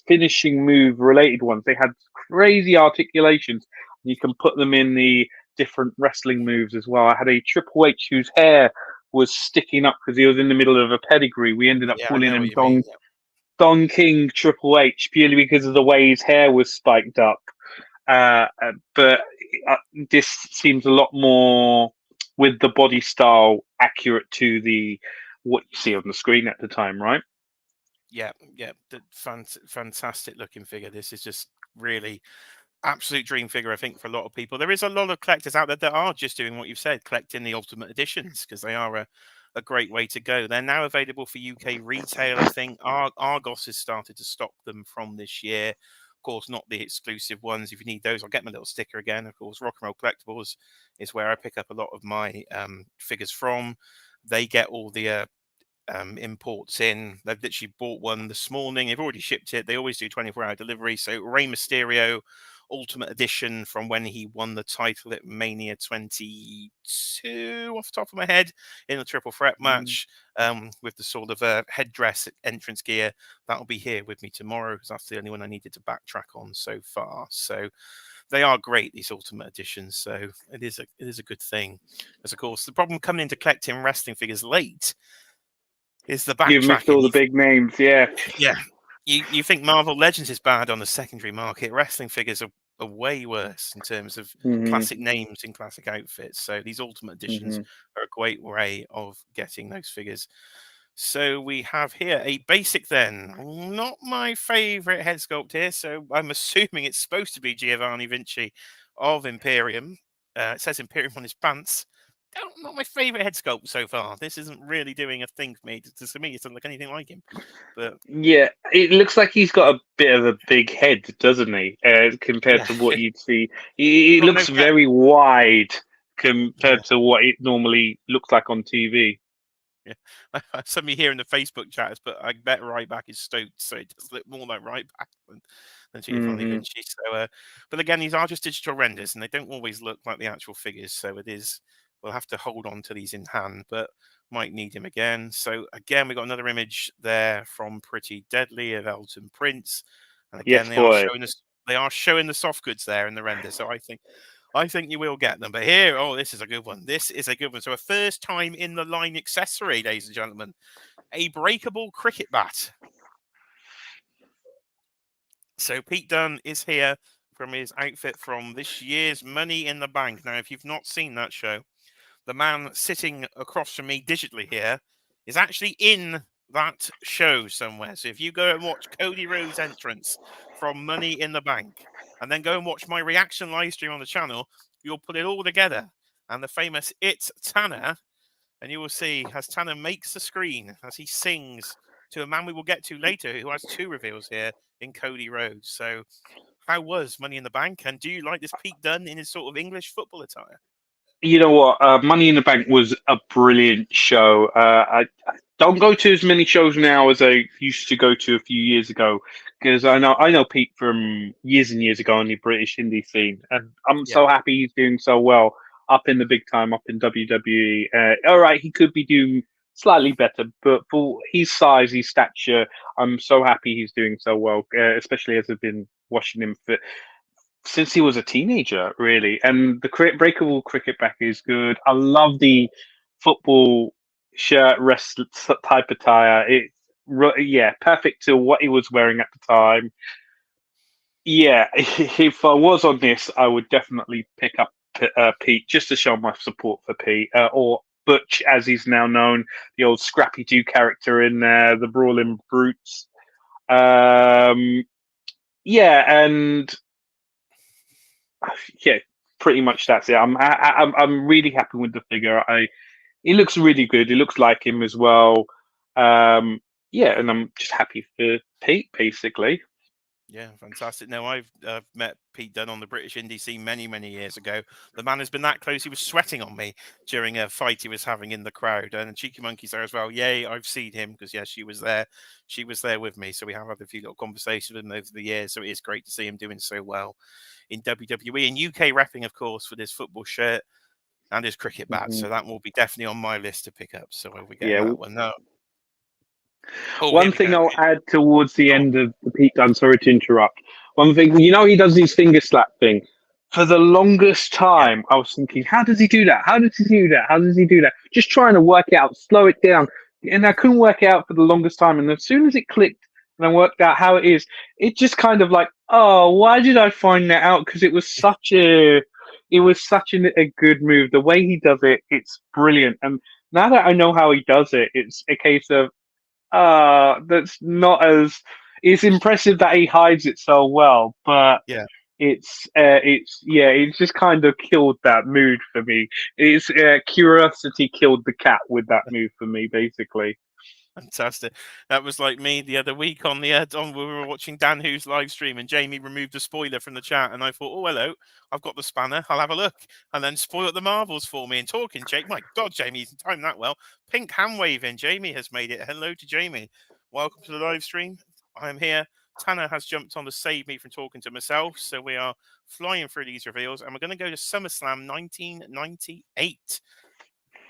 finishing move related ones. They had crazy articulations. You can put them in the different wrestling moves as well. I had a Triple H whose hair was sticking up because he was in the middle of a pedigree. We ended up calling him Don King Triple H purely because of the way his hair was spiked up. But this seems a lot more with the body style accurate to what you see on the screen at the time, right? Yeah, fantastic looking figure. This is just really absolute dream figure, I think, for a lot of people. There is a lot of collectors out there that are just doing what you've said, collecting the Ultimate Editions, because they are a great way to go. They're now available for UK retail, I think. Argos has started to stock them from this year. Of course, not the exclusive ones. If you need those, I'll get my little sticker again. Of course, Rock and Roll Collectibles is where I pick up a lot of my figures from. They get all the imports in. They've literally bought one this morning. They've already shipped it. They always do 24-hour delivery. So Rey Mysterio Ultimate Edition from when he won the title at Mania 22, off the top of my head, in a triple threat match, with the sort of headdress entrance gear. That'll be here with me tomorrow, because that's the only one I needed to backtrack on so far. So they are great, these Ultimate Editions. So it is a good thing. As of course, the problem coming into collecting wrestling figures late is the backtracking. You've missed all the big names, yeah. Yeah. You think Marvel Legends is bad on the secondary market. Wrestling figures are way worse in terms of classic names in classic outfits. So these Ultimate Editions are a great way of getting those figures. So we have here a basic then. Not my favourite head sculpt here. So I'm assuming it's supposed to be Giovanni Vinci of Imperium. It says Imperium on his pants. Not my favourite head sculpt so far. This isn't really doing a thing for me. To me, it doesn't look anything like him. But yeah, it looks like he's got a bit of a big head, doesn't he? Compared to what you'd see, he looks very wide compared to what it normally looks like on TV. Yeah, somebody here in the Facebook chat has put, I bet Ryback is stoked, so it does look more like Ryback than Giovanni Vinci. So, but again, these are just digital renders, and they don't always look like the actual figures. So it is, we'll have to hold on to these in hand, but might need him again. So again, we got another image there from Pretty Deadly of Elton Prince, and again, they are showing the soft goods there in the render. So I think you will get them. But here, this is a good one. This is a good one. So a first time in the line accessory, ladies and gentlemen. A breakable cricket bat. So Pete Dunne is here from his outfit from this year's Money in the Bank. Now, if you've not seen that show, the man sitting across from me digitally here is actually in that show somewhere. So if you go and watch Cody Rhodes' entrance from Money in the Bank, and then go and watch my reaction live stream on the channel, you'll put it all together. And the famous It's Tanner, and you will see as Tanner makes the screen, as he sings to a man we will get to later, who has two reveals here in Cody Rhodes. So how was Money in the Bank? And do you like this Pete Dunne in his sort of English football attire? You know what? Money in the Bank was a brilliant show. I don't go to as many shows now as I used to go to a few years ago, because I know Pete from years and years ago on the British indie scene, and I'm so happy he's doing so well up in the big time, up in WWE. All right, he could be doing slightly better, but for his size, his stature, I'm so happy he's doing so well, especially as I've been watching him since he was a teenager, really. And the breakable cricket back is good. I love the football shirt rest type attire. It's perfect to what he was wearing at the time. Yeah, if I was on this, I would definitely pick up Pete, just to show my support for Pete, or Butch, as he's now known, the old Scrappy Doo character in there, the Brawling Brutes. And pretty much that's it. I'm really happy with the figure. He looks really good. He looks like him as well. And I'm just happy for Pete, basically. Yeah, fantastic. Now, I've met Pete Dunne on the British indie scene many, many years ago. The man has been that close. He was sweating on me during a fight he was having in the crowd. And Cheeky Monkey's there as well. Yay, I've seen him because, she was there. She was there with me. So we have had a few little conversations with him over the years. So it is great to see him doing so well in WWE. And UK repping, of course, with his football shirt and his cricket bat. So that will be definitely on my list to pick up. So we'll be getting that one now. One thing I'll add towards the end of the Pete Dunne, sorry to interrupt. One thing, he does his finger slap thing. For the longest time, I was thinking, how does he do that? How does he do that? How does he do that? Just trying to work it out, slow it down. And I couldn't work it out for the longest time. And as soon as it clicked and I worked out how it is, it just kind of like, oh, why did I find that out? Because it was such a good move. The way he does it, it's brilliant. And now that I know how he does it, it's a case of, that's not as. It's impressive that he hides it so well, but it's just kind of killed that mood for me. It's curiosity killed the cat with that move for me, basically. Fantastic. That was like me the other week on the we were watching Dan Who's live stream, and Jamie removed a spoiler from the chat, and I thought, oh hello, I've got the spanner, I'll have a look, and then spoiled the marvels for me. And talking, Jake, my God, Jamie, he's timed that well. Pink hand waving, Jamie has made it. Hello to Jamie. Welcome to the live stream. I'm here. Tanner has jumped on to save me from talking to myself, so we are flying through these reveals, and we're going to go to SummerSlam 1998.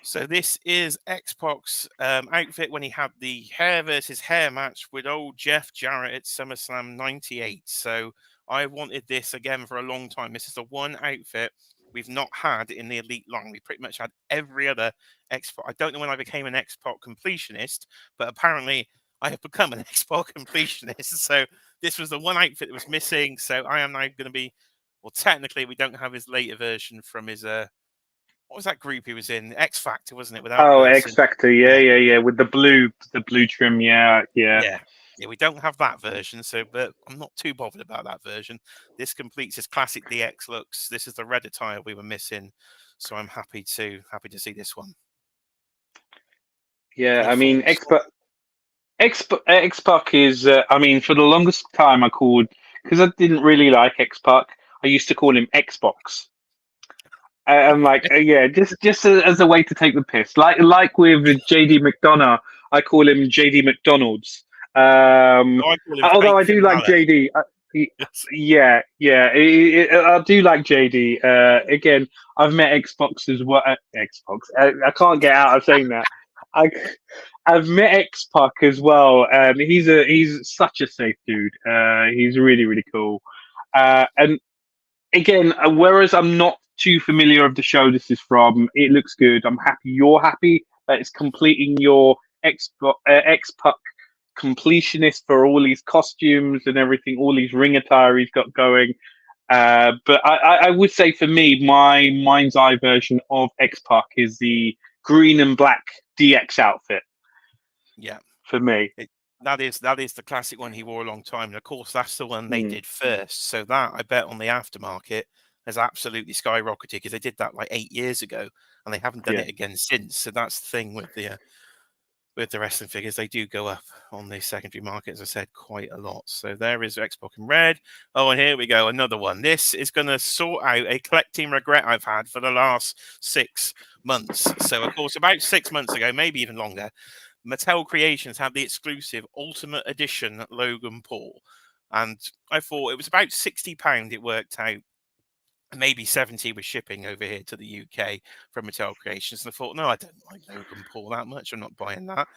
So this is X-Pac's outfit when he had the hair versus hair match with old Jeff Jarrett at SummerSlam 98. So I wanted this again for a long time. This is the one outfit we've not had in the Elite line. We pretty much had every other X-Pac. I don't know when I became an X-Pac completionist, but apparently I have become an X-Pac completionist. So this was the one outfit that was missing. So I am now going to be, well, technically we don't have his later version from his what was that group he was in? X Factor, wasn't it? Without Oh, Mercy. X Factor, yeah, with the blue trim, yeah. Yeah, we don't have that version, so but I'm not too bothered about that version. This completes his classic DX looks. This is the red attire we were missing, so I'm happy to see this one. Yeah, Any I mean, thoughts? X-Pac is, I mean, for the longest time I called, because I didn't really like X-Pac, I used to call him Xbox. I'm like, yeah, just as a way to take the piss. Like with JD McDonough, I call him JD McDonald's. Oh, I call him Although Fake I do Finn like Balor. JD. Yes. Yeah, I do like JD. Again, I've met Xbox as well. Xbox. I can't get out of saying that. I, I've met X-Pac as well, and he's such a safe dude. He's really really cool. And again, whereas I'm not too familiar of the show this is from, it looks good. I'm happy you're happy that it's completing your X-Pac completionist for all these costumes and everything, all these ring attire he's got going. But I would say for me, my mind's eye version of X-Pac is the green and black DX outfit. Yeah. For me. That is the classic one he wore a long time, and of course that's the one they Mm, did first. So that I bet on the aftermarket has absolutely skyrocketed because they did that like 8 years ago, and they haven't done yeah. it again since. So that's the thing with the wrestling figures, they do go up on the secondary market, as I said, quite a lot. So there is X-Pac in red. Oh, and here we go, another one. This is going to sort out a collecting regret I've had for the last 6 months. So of course, about 6 months ago, maybe even longer, Mattel Creations had the exclusive Ultimate Edition Logan Paul. And I thought it was about £60 it worked out. Maybe 70 was shipping over here to the UK from Mattel Creations. And I thought, no, I don't like Logan Paul that much. I'm not buying that.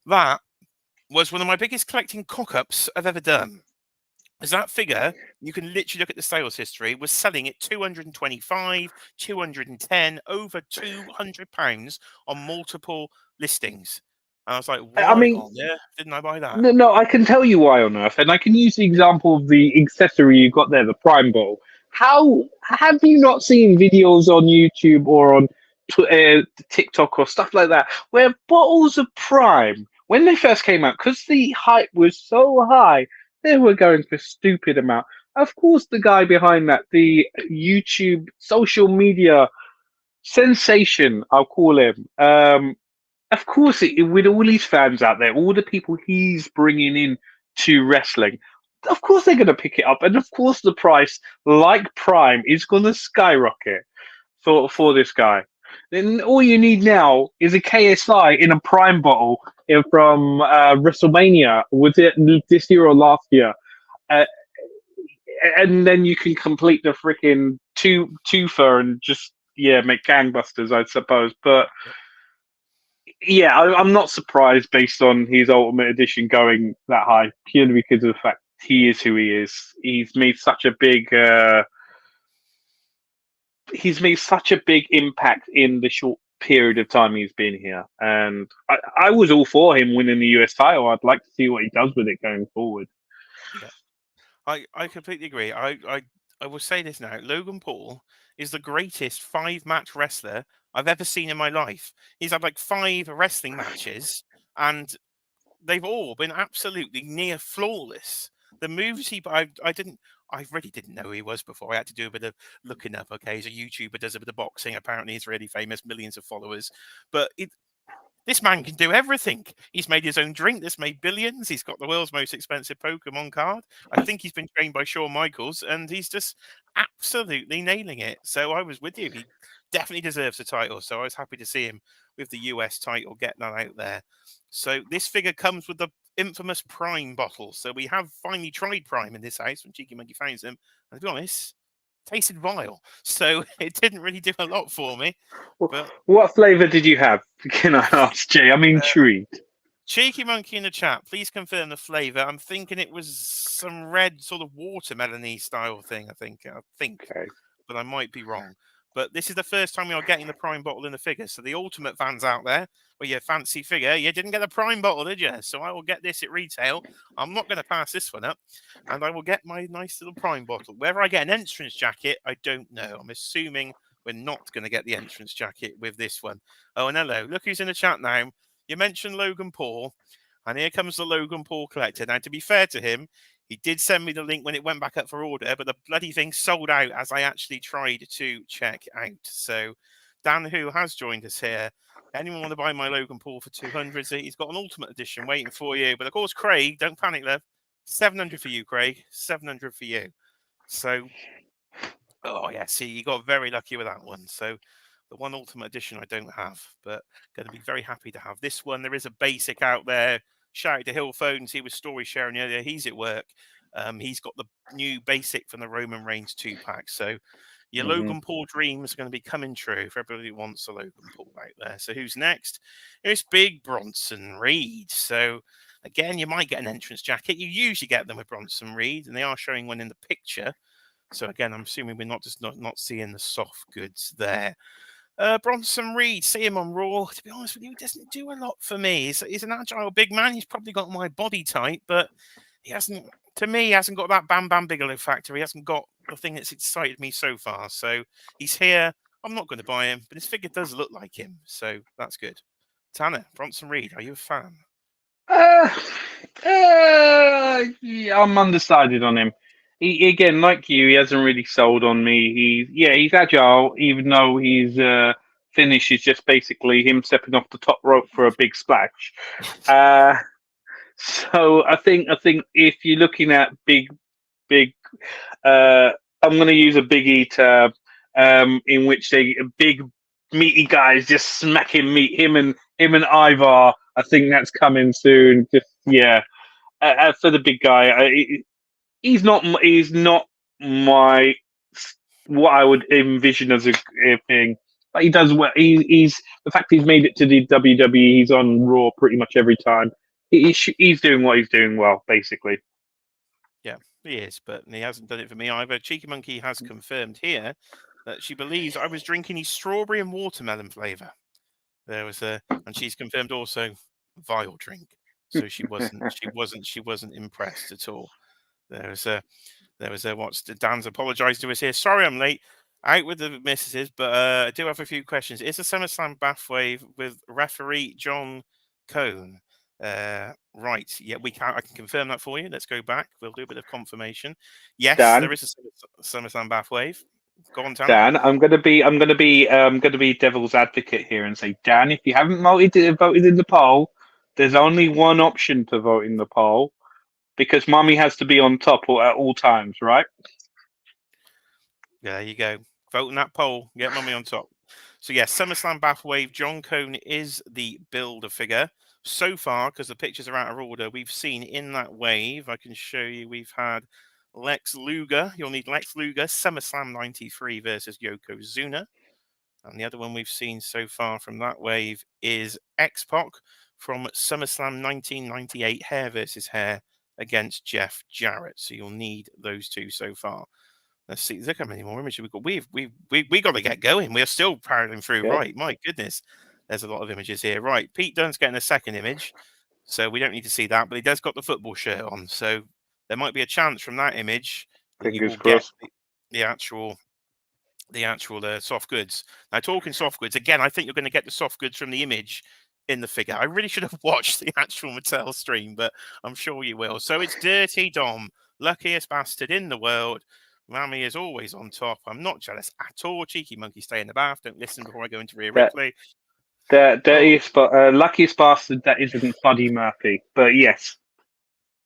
That was one of my biggest collecting cock-ups I've ever done. As that figure, you can literally look at the sales history, was selling at 225, 210, over £200 on multiple listings. And I was like, I why mean, on earth didn't I buy that? no, I can tell you why on earth, and I can use the example of the accessory you got there, the Prime Ball. How have you not seen videos on YouTube or on TikTok or stuff like that where bottles of Prime, when they first came out, because the hype was so high, they were going for stupid amount. Of course, the guy behind that, the YouTube social media sensation, I'll call him. Of course, with all these fans out there, all the people he's bringing in to wrestling, of course they're going to pick it up, and of course the price, like Prime, is going to skyrocket for this guy. Then all you need now is a KSI in a Prime bottle from WrestleMania. Was it this year or last year? Uh, and then you can complete the freaking twofer and just make gangbusters, I suppose. But yeah, I'm not surprised based on his Ultimate Edition going that high, purely because of the fact he is who he is. He's made such a big impact in the short period of time he's been here, and I was all for him winning the US title. I'd like to see what he does with it going forward. Yeah, I completely agree. I will say this now. Logan Paul is the greatest 5-match wrestler I've ever seen in my life. He's had like 5 wrestling matches, and they've all been absolutely near flawless. The moves I didn't. I really didn't know who he was before. I had to do a bit of looking up. Okay, he's a YouTuber, does a bit of boxing. Apparently, he's really famous, millions of followers. But this man can do everything. He's made his own drink that's made billions. He's got the world's most expensive Pokemon card. I think he's been trained by Shawn Michaels, and he's just absolutely nailing it. So I was with you. He definitely deserves the title. So I was happy to see him with the US title, getting that out there. So this figure comes with the infamous Prime bottle. So we have finally tried Prime in this house when Cheeky Monkey finds them. And to be honest, tasted vile. So it didn't really do a lot for me. But What flavour did you have? Can I ask, Jay? I'm intrigued. Cheeky Monkey in the chat, please confirm the flavour. I'm thinking it was some red sort of watermelon-y style thing, I think, Okay. but I might be wrong. But this is the first time we are getting the Prime bottle in the figure. So the Ultimate fans out there, well, your fancy figure, you didn't get a Prime bottle, did you? So I will get this at retail. I'm not going to pass this one up. And I will get my nice little Prime bottle. Whether I get an entrance jacket, I don't know. I'm assuming we're not going to get the entrance jacket with this one. Oh, and hello. Look who's in the chat now. You mentioned Logan Paul. And here comes the Logan Paul collector. Now, to be fair to him, he did send me the link when it went back up for order, but the bloody thing sold out as I actually tried to check out. So Dan, who has joined us here, anyone want to buy my Logan Paul for 200? He's got an Ultimate Edition waiting for you. But of course, Craig, don't panic, love. 700 for you, Craig. 700 for you. So, oh yeah, see, you got very lucky with that one. So the one Ultimate Edition I don't have, but going to be very happy to have this one. There is a basic out there. Shout out to Hill Phones. He was story sharing earlier. He's at work. He's got the new basic from the Roman Reigns 2-pack. So your Logan Paul dreams are going to be coming true for everybody who wants a Logan Paul out there. So who's next? It's Big Bronson Reed. So again, you might get an entrance jacket. You usually get them with Bronson Reed, and they are showing one in the picture. So again, I'm assuming we're not seeing the soft goods there. Bronson Reed, see him on Raw. To be honest with you, he doesn't do a lot for me. He's an agile big man. He's probably got my body type, but he hasn't got that Bam Bam Bigelow factor. He hasn't got the thing that's excited me so far. So he's here. I'm not going to buy him, but his figure does look like him. So that's good. Tanner, Bronson Reed, are you a fan? Yeah, I'm undecided on him. He, again, like you, he hasn't really sold on me. He's agile, even though his finish is just basically him stepping off the top rope for a big splash. So I think if you're looking at big, I'm going to use a big eater, in which they big meaty guys just smacking meat. Him and Ivar. I think that's coming soon. Just for the big guy, he's not my what I would envision as a thing. But he does well. He's the fact he's made it to the WWE. He's on Raw pretty much every time. He's doing what he's doing well, basically. Yeah, he is, but he hasn't done it for me either. Cheeky Monkey has confirmed here that she believes I was drinking his strawberry and watermelon flavour. There was and she's confirmed also vile drink. So she wasn't impressed at all. There was what's Dan's apologised to us here. Sorry, I'm late. Out with the misses, but I do have a few questions. Is the SummerSlam bath wave with referee John Cone? Right. Yeah, I can confirm that for you. Let's go back. We'll do a bit of confirmation. Yes, Dan? there is a SummerSlam bath wave. Go on, Tanner. Dan, I'm gonna be devil's advocate here and say, Dan, if you haven't voted in the poll, there's only one option to vote in the poll, because Mummy has to be on top at all times, right? There you go. Vote in that poll. Get Mummy on top. So yes, SummerSlam bath wave. John Cone is the builder figure. So far, because the pictures are out of order, we've seen in that wave, I can show you, we've had Lex Luger. You'll need Lex Luger, SummerSlam 93 versus Yokozuna. And the other one we've seen so far from that wave is X-Pac from SummerSlam 1998, hair versus hair against Jeff Jarrett. So you'll need those two so far. Let's see. Look how many more images we've got. We got to get going. We're still powering through. Yeah. Right. My goodness. There's a lot of images here. Right. Pete Dunne's getting a second image. So we don't need to see that, but he does got the football shirt on. So there might be a chance from that image that you will get the actual soft goods. Now, talking soft goods, again, I think you're going to get the soft goods from the image in the figure. I really should have watched the actual Mattel stream, but I'm sure you will. So it's Dirty Dom, luckiest bastard in the world. Mammy is always on top. I'm not jealous at all. Cheeky monkey, stay in the bath. Don't listen before I go into Rhea That Ripley. luckiest bastard that isn't Buddy Murphy, but yes.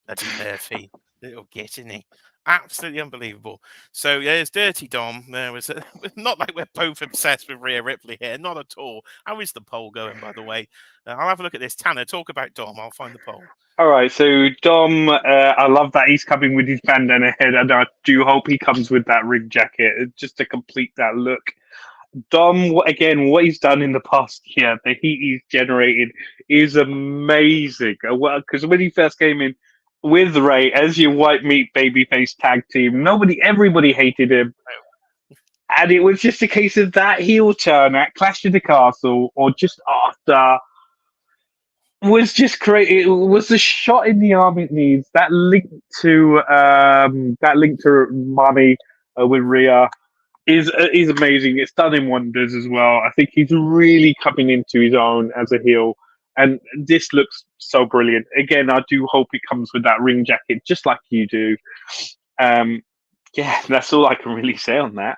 Eddie Murphy, little git, isn't he? Absolutely unbelievable. So there's Dirty Dom. There was not like we're both obsessed with Rhea Ripley here, not at all. How is the poll going, by the way? I'll have a look at this. Tanner, talk about Dom. I'll find the poll. All right, so Dom, I love that he's coming with his bandana head, and I do hope he comes with that rig jacket just to complete that look. Dom, again, what he's done in the past year, the heat he's generated is amazing. Because when he first came in with Ray as your white meat babyface tag team, everybody hated him. And it was just a case of that heel turn at Clash of the Castle or just after was just great. It was the shot in the arm it needs. That link to Mommy with Rhea is amazing. It's done him wonders as well. I think he's really coming into his own as a heel, and this looks so brilliant. Again, I do hope it comes with that ring jacket, just like you do. Yeah, that's all I can really say on that.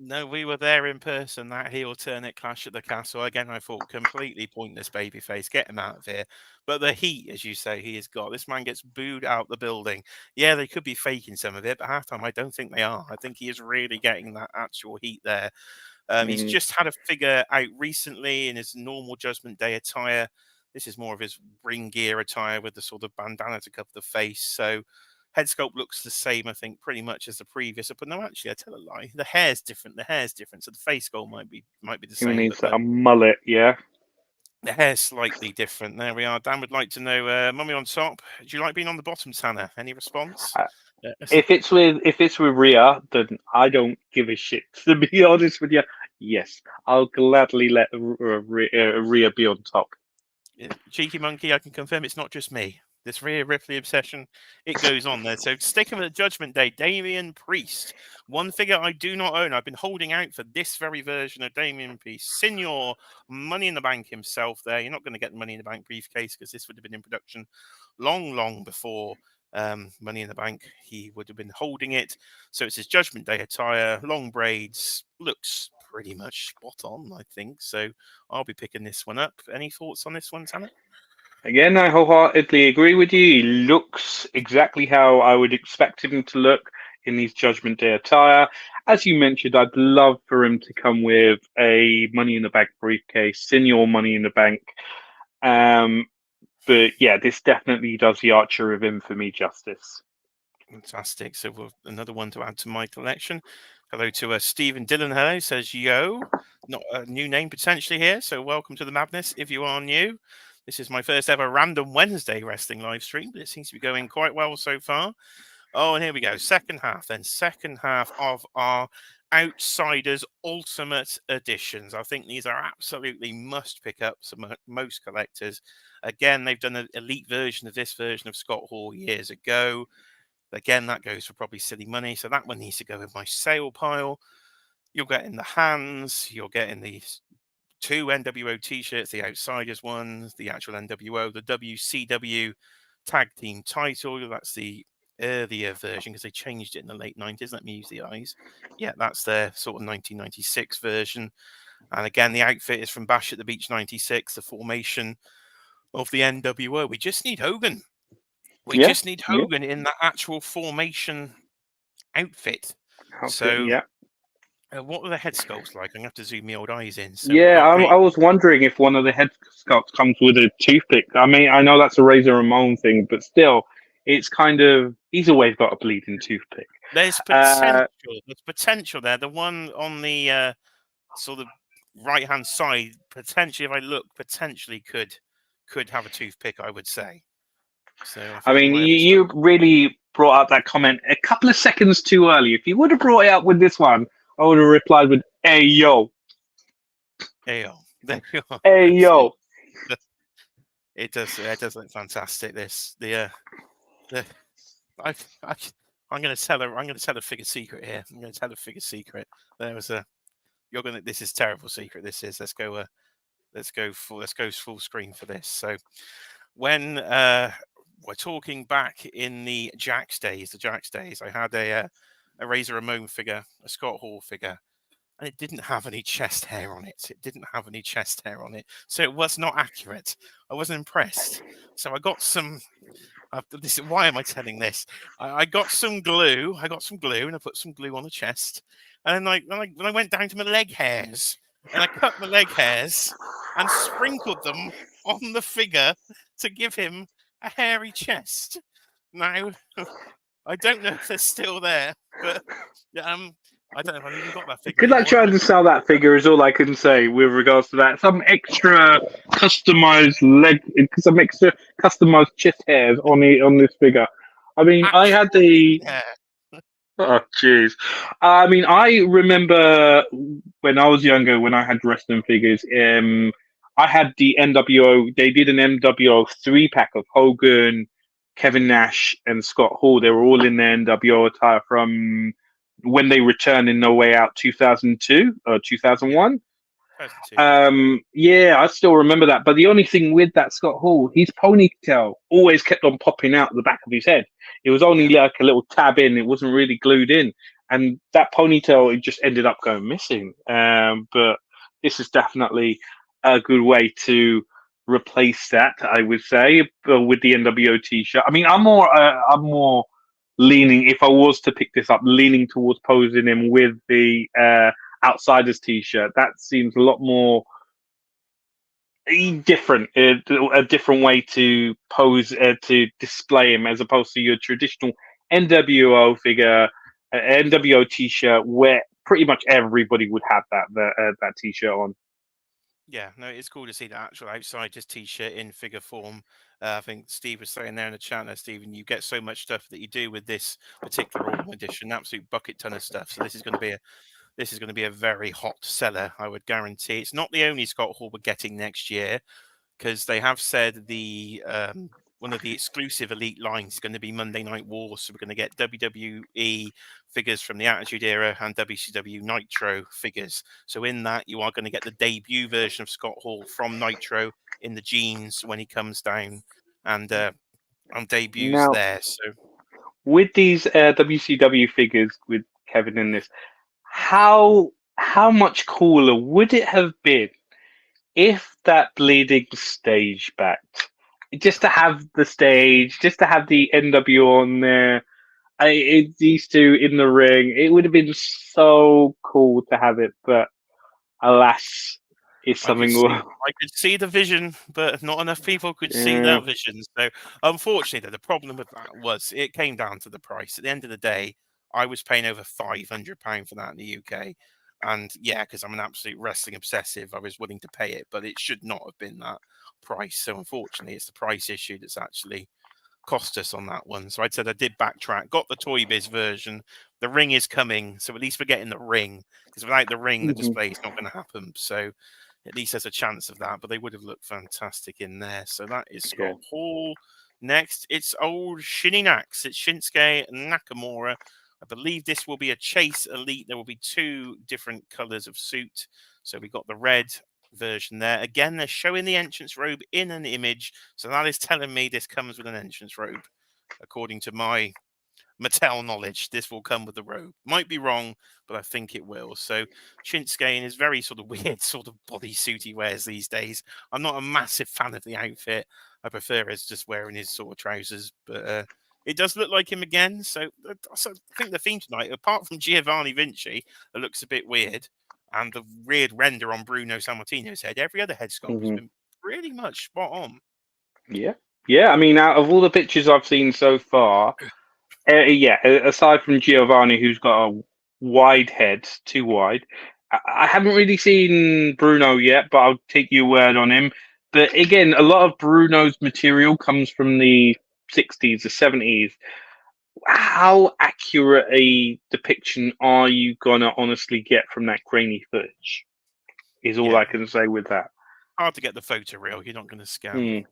No, we were there in person. That heel turn at Clash at the Castle. Again, I thought completely pointless babyface. Get him out of here. But the heat, as you say, he has got. This man gets booed out the building. Yeah, they could be faking some of it, but halftime, I don't think they are. I think he is really getting that actual heat there. He's just had a figure out recently in his normal Judgment Day attire. This is more of his ring gear attire with the sort of bandana to cover the face. So head sculpt looks the same, I think, pretty much as the previous. But no, actually, I tell a lie. The hair's different. The hair's different. So the face sculpt might be the same. He needs a mullet, yeah. The hair's slightly different. There we are. Dan would like to know, Mummy on top. Do you like being on the bottom, Tanner? Any response? If it's with Rhea, then I don't give a shit. To be honest with you, yes, I'll gladly let Rhea be on top. Cheeky monkey, I can confirm it's not just me. This Rhea Ripley obsession, it goes on there. So sticking with the Judgment Day, Damian Priest. One figure I do not own. I've been holding out for this very version of Damian Priest. Senior Money in the Bank himself there. You're not going to get the Money in the Bank briefcase because this would have been in production long before Money in the Bank. He would have been holding it. So it's his Judgment Day attire, long braids, looks pretty much spot on, I think. So I'll be picking this one up. Any thoughts on this one, Tanner? Again, I wholeheartedly agree with you. He looks exactly how I would expect him to look in his Judgment Day attire. As you mentioned, I'd love for him to come with a Money in the Bank briefcase, Senior Money in the Bank. But yeah, this definitely does the Archer of Infamy justice. Fantastic. So another one to add to my collection. Hello to Stephen Dillon. Hello, says yo. Not a new name potentially here. So welcome to the madness if you are new. This is my first ever Random Wednesday wrestling live stream, but it seems to be going quite well so far. Oh, and here we go. Second half of our Outsiders Ultimate Editions. I think these are absolutely must pick up for most collectors. Again, they've done an elite version of this version of Scott Hall years ago. Again, that goes for probably silly money. So that one needs to go in my sale pile. You'll get in the hands. You'll get in these 2 NWO t-shirts, the Outsiders ones, the actual NWO, the WCW tag team title. That's the earlier version because they changed it in the late 90s. Let me use the eyes. Yeah, that's their sort of 1996 version. And again, the outfit is from Bash at the Beach 96, the formation of the NWO. We just need Hogan. We just need Hogan in the actual formation outfit. What were the head sculpts like? I'm going to have to zoom my old eyes in. So I was wondering if one of the head sculpts comes with a toothpick. I mean, I know that's a Razor Ramon thing, but still, it's kind of, he's always got a bleeding toothpick. There's potential. There's potential there. The one on the sort of right-hand side, potentially, if I look, potentially could have a toothpick, I would say. So I mean, you really brought up that comment a couple of seconds too early. If you would have brought it up with this one, I would have replied with, "Hey yo, hey yo, there you are. Hey yo." It does look fantastic. I'm going to tell a figure secret here. I'm going to tell a figure secret. This is terrible secret. This is. Let's go. let's go full screen for this. So when we're talking back in the Jax days, I had a Razor Ramon figure, a Scott Hall figure, and it didn't have any chest hair on it. So it was not accurate. I wasn't impressed. So I got some. Why am I telling this? I got some glue. And I put some glue on the chest. And then when I went down to my leg hairs, and I cut my leg hairs and sprinkled them on the figure to give him a hairy chest. Now, I don't know if they're still there, but I don't know if I've even got that figure Good luck anymore. trying to sell that figure is all I can say with regards to that. Some extra customized chest hairs on this figure. I mean, I had the. Yeah. Oh, jeez. I mean, I remember when I was younger, when I had wrestling figures, I had the NWO. They did an NWO 3-pack of Hogan, Kevin Nash, and Scott Hall. They were all in their NWO attire from when they returned in No Way Out 2002 or 2001. Yeah, I still remember that. But the only thing with that Scott Hall, his ponytail always kept on popping out the back of his head. It was only like a little tab in; it wasn't really glued in, and that ponytail it just ended up going missing. But this is definitely a good way to replace that, I would say, with the NWO T-shirt. I mean, I'm more leaning, if I was to pick this up, leaning towards posing him with the Outsiders T-shirt. That seems a lot more different, a different way to pose, to display him, as opposed to your traditional NWO figure, NWO T-shirt, where pretty much everybody would have that T-shirt on. Yeah, no, it's cool to see the actual Outsiders T-shirt in figure form. I think Steve was saying there in the chat there, Stephen, you get so much stuff that you do with this particular autumn edition, absolute bucket ton of stuff. So this is going to be a very hot seller, I would guarantee. It's not the only Scott Hall we're getting next year, because they have said the one of the exclusive Elite lines is going to be Monday Night War. So we're going to get WWE figures from the Attitude Era and WCW Nitro figures. So in that, you are going to get the debut version of Scott Hall from Nitro in the jeans when he comes down and debuts Now, there. So with these WCW figures with Kevin in this, how much cooler would it have been if that bleeding stage backed? Just to have the stage, just to have the NWO on there, these two in the ring, it would have been so cool to have it, but alas, it's I something. could see the vision, but not enough people could see Yeah. that vision. So, unfortunately, the problem with that was it came down to the price. At the end of the day, I was paying over £500 for that in the UK. And yeah, because I'm an absolute wrestling obsessive, I was willing to pay it, but it should not have been that price. So, unfortunately, it's the price issue that's actually cost us on that one. So I said I did backtrack, got the Toy Biz version. The ring is coming, so at least we're getting the ring, because without the ring, the display is not going to happen. So at least there's a chance of that, but they would have looked fantastic in there. So that is Scott Hall. Next, it's old Shinny Nax. It's Shinsuke Nakamura. I believe this will be a Chase Elite. There will be 2 different colors of suit. So we got the red version there. Again, they're showing the entrance robe in an image. So that is telling me this comes with an entrance robe. According to my Mattel knowledge, this will come with the robe. Might be wrong, but I think it will. So Shinsuke in his very sort of weird sort of bodysuit he wears these days. I'm not a massive fan of the outfit. I prefer as just wearing his sort of trousers, but it does look like him again. So I think the theme tonight, apart from Giovanni Vinci, it looks a bit weird, and the weird render on Bruno Sammartino's head, every other head sculpt has been pretty much spot on. Yeah. I mean, out of all the pictures I've seen so far, aside from Giovanni, who's got a wide head, too wide, I haven't really seen Bruno yet, but I'll take your word on him. But again, a lot of Bruno's material comes from the 60s, the 70s. How accurate a depiction are you gonna honestly get from that grainy footage? Is all I can say with that. Hard to get the photo real. You're not going to scan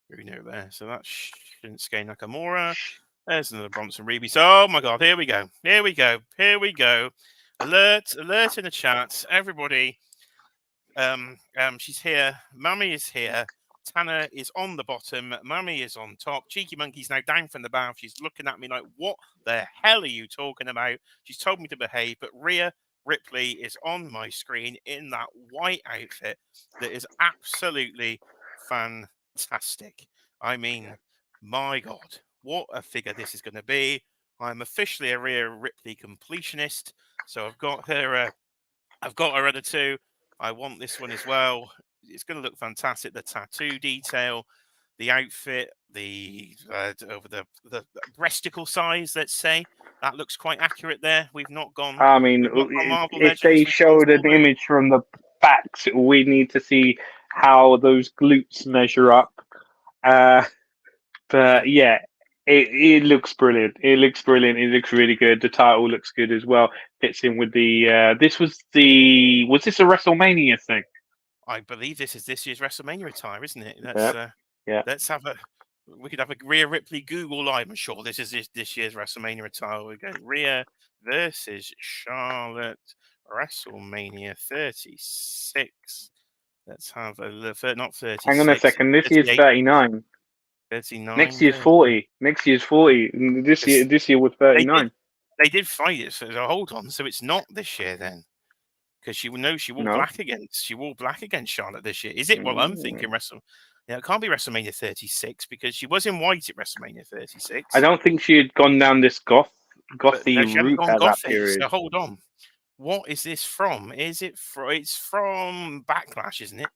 Bruno there. So that's Shinsuke Nakamura. There's another Bronson Reeves. Oh my God! Here we go. Alert in the chat, everybody. She's here. Mummy is here. Tana is on the bottom. Mummy is on top. Cheeky Monkey's now down from the bow. She's looking at me like, what the hell are you talking about? She's told me to behave. But Rhea Ripley is on my screen in that white outfit that is absolutely fantastic. I mean, my God, what a figure this is going to be. I'm officially a Rhea Ripley completionist. So I've got her other two. I want this one as well. It's going to look fantastic. The tattoo detail, the outfit, the over the breasticle size, let's say, that looks quite accurate there. We've not gone. I mean, Marvel if Legends, they we've gone showed an Marvel. image from the backs, we need to see how those glutes measure up. But yeah, it looks brilliant. It looks brilliant. It looks really good. The title looks good as well. Fits in with the. Was this a WrestleMania thing? I believe this is this year's WrestleMania attire, isn't it? Yeah. Let's have a. We could have a Rhea Ripley Google Live. I'm sure this is this year's WrestleMania attire. We go Rhea versus Charlotte WrestleMania 36. Let's have a look. Not 36. Hang on a second. This year's 39. 39. Next year's 40. Next year's 40. This year was 39. They did fight it. So hold on. So it's not this year then. Because she wore black against Charlotte this year. Is it? Well, I'm thinking it can't be WrestleMania 36 because she was in white at WrestleMania 36. I don't think she had gone down this gothy route at that period. So hold on. What is this from? It's from Backlash, isn't it?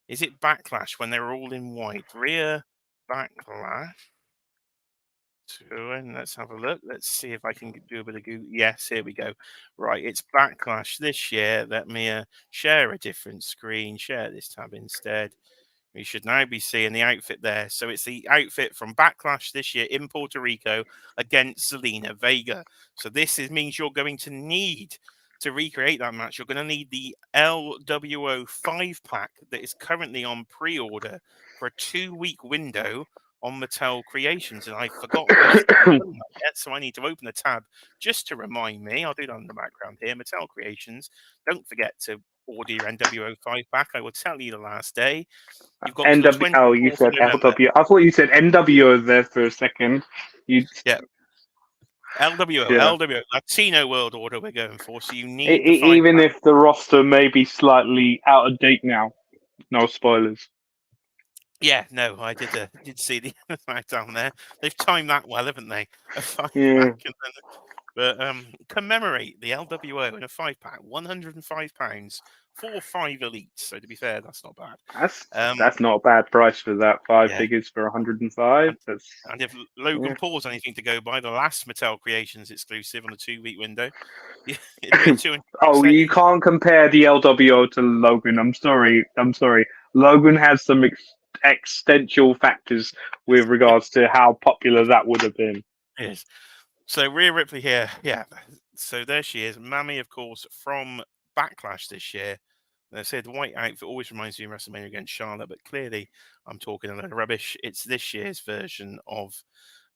Is it Backlash when they were all in white? Rhea Backlash. And let's have a look. Let's see if I can do a bit of Google. Yes, here we go. Right, it's Backlash this year. Let me share a different screen. Share this tab instead. We should now be seeing the outfit there. So it's the outfit from Backlash this year in Puerto Rico against Zelina Vega. So this means you're going to need to recreate that match. You're going to need the LWO 5-pack that is currently on pre-order for a 2-week window on Mattel Creations, and I forgot yet, so I need to open a tab just to remind me. I'll do that in the background here. Mattel Creations. Don't forget to order your NWO 5-pack. I will tell you the last day. You've got NW. Oh, you said LW. I thought you said NWO there for a second. Yeah. LWO, Latino World Order we're going for. So you need even if the roster may be slightly out of date now. No spoilers. Yeah, no, I did see the down there. They've timed that well, haven't they? Yeah. But commemorate the LWO in a 5-pack, £105 for 5 elites. So to be fair, that's not bad. That's not a bad price for that. 5 figures for 105. And if Logan Paul's anything to go by, the last Mattel Creations exclusive on a 2-week window. You can't compare the LWO to Logan. I'm sorry. Logan has some existential factors with regards to how popular that would have been. Yes. So Rhea Ripley here, so there she is. Mammy, of course, from Backlash this year. They said the white outfit always reminds me of WrestleMania against Charlotte, but clearly I'm talking a lot of rubbish. It's this year's version of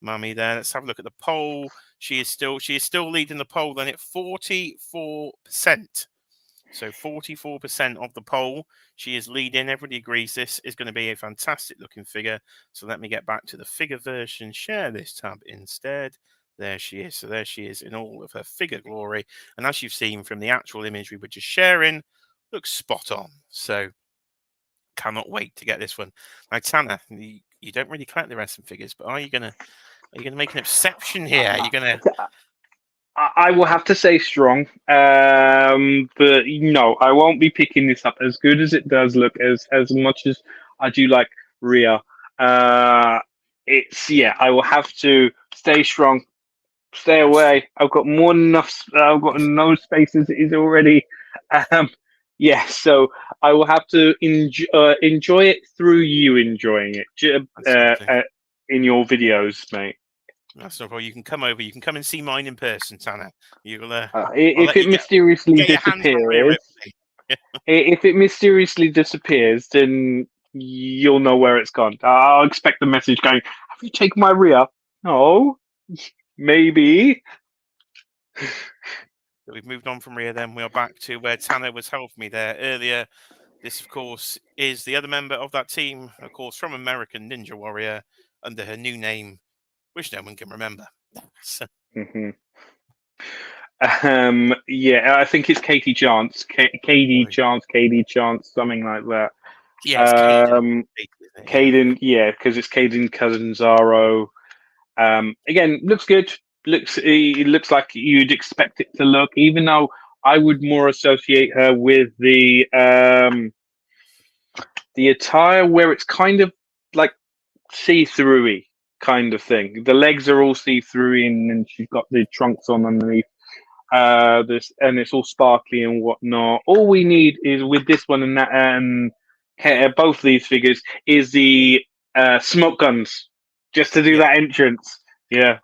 Mammy there. Let's have a look at the poll. She is still leading the poll then at 44%. So 44% of the poll, she is leading. Everybody agrees this is going to be a fantastic looking figure. So let me get back to the figure version. Share this tab instead. There she is. So there she is in all of her figure glory. And as you've seen from the actual image we were just sharing, looks spot on. So cannot wait to get this one. Now, Tana, you don't really collect the wrestling figures, but are you gonna make an exception here? Are you gonna? I will have to say strong, but no, I won't be picking this up. As good as it does look, as much as I do like Rhea, I will have to stay strong, stay away. I've got more than enough. I've got no space as it is already. So I will have to enjoy it through you enjoying it in your videos, mate. That's no problem. You can come over. You can come and see mine in person, Tana. If it mysteriously disappears, if it mysteriously disappears, then you'll know where it's gone. I'll expect the message going, "Have you taken my Rhea?" No, maybe. We've moved on from Rhea. Then we are back to where Tana was helping me there earlier. This, of course, is the other member of that team, of course, from American Ninja Warrior, under her new name, which no one can remember. So, Yeah, I think it's Katie Chance, Katie Chance, something like that. yes, Caden. Caden, yeah, because it's Caden Catanzaro. Again, looks good. It looks like you'd expect it to look, even though I would more associate her with the attire where it's kind of like see-through-y kind of thing. The legs are all see-through, and she's got the trunks on underneath. This, and it's all sparkly and whatnot. All we need is with this one and that, and both these figures is the smoke guns, just to do that entrance. Yeah,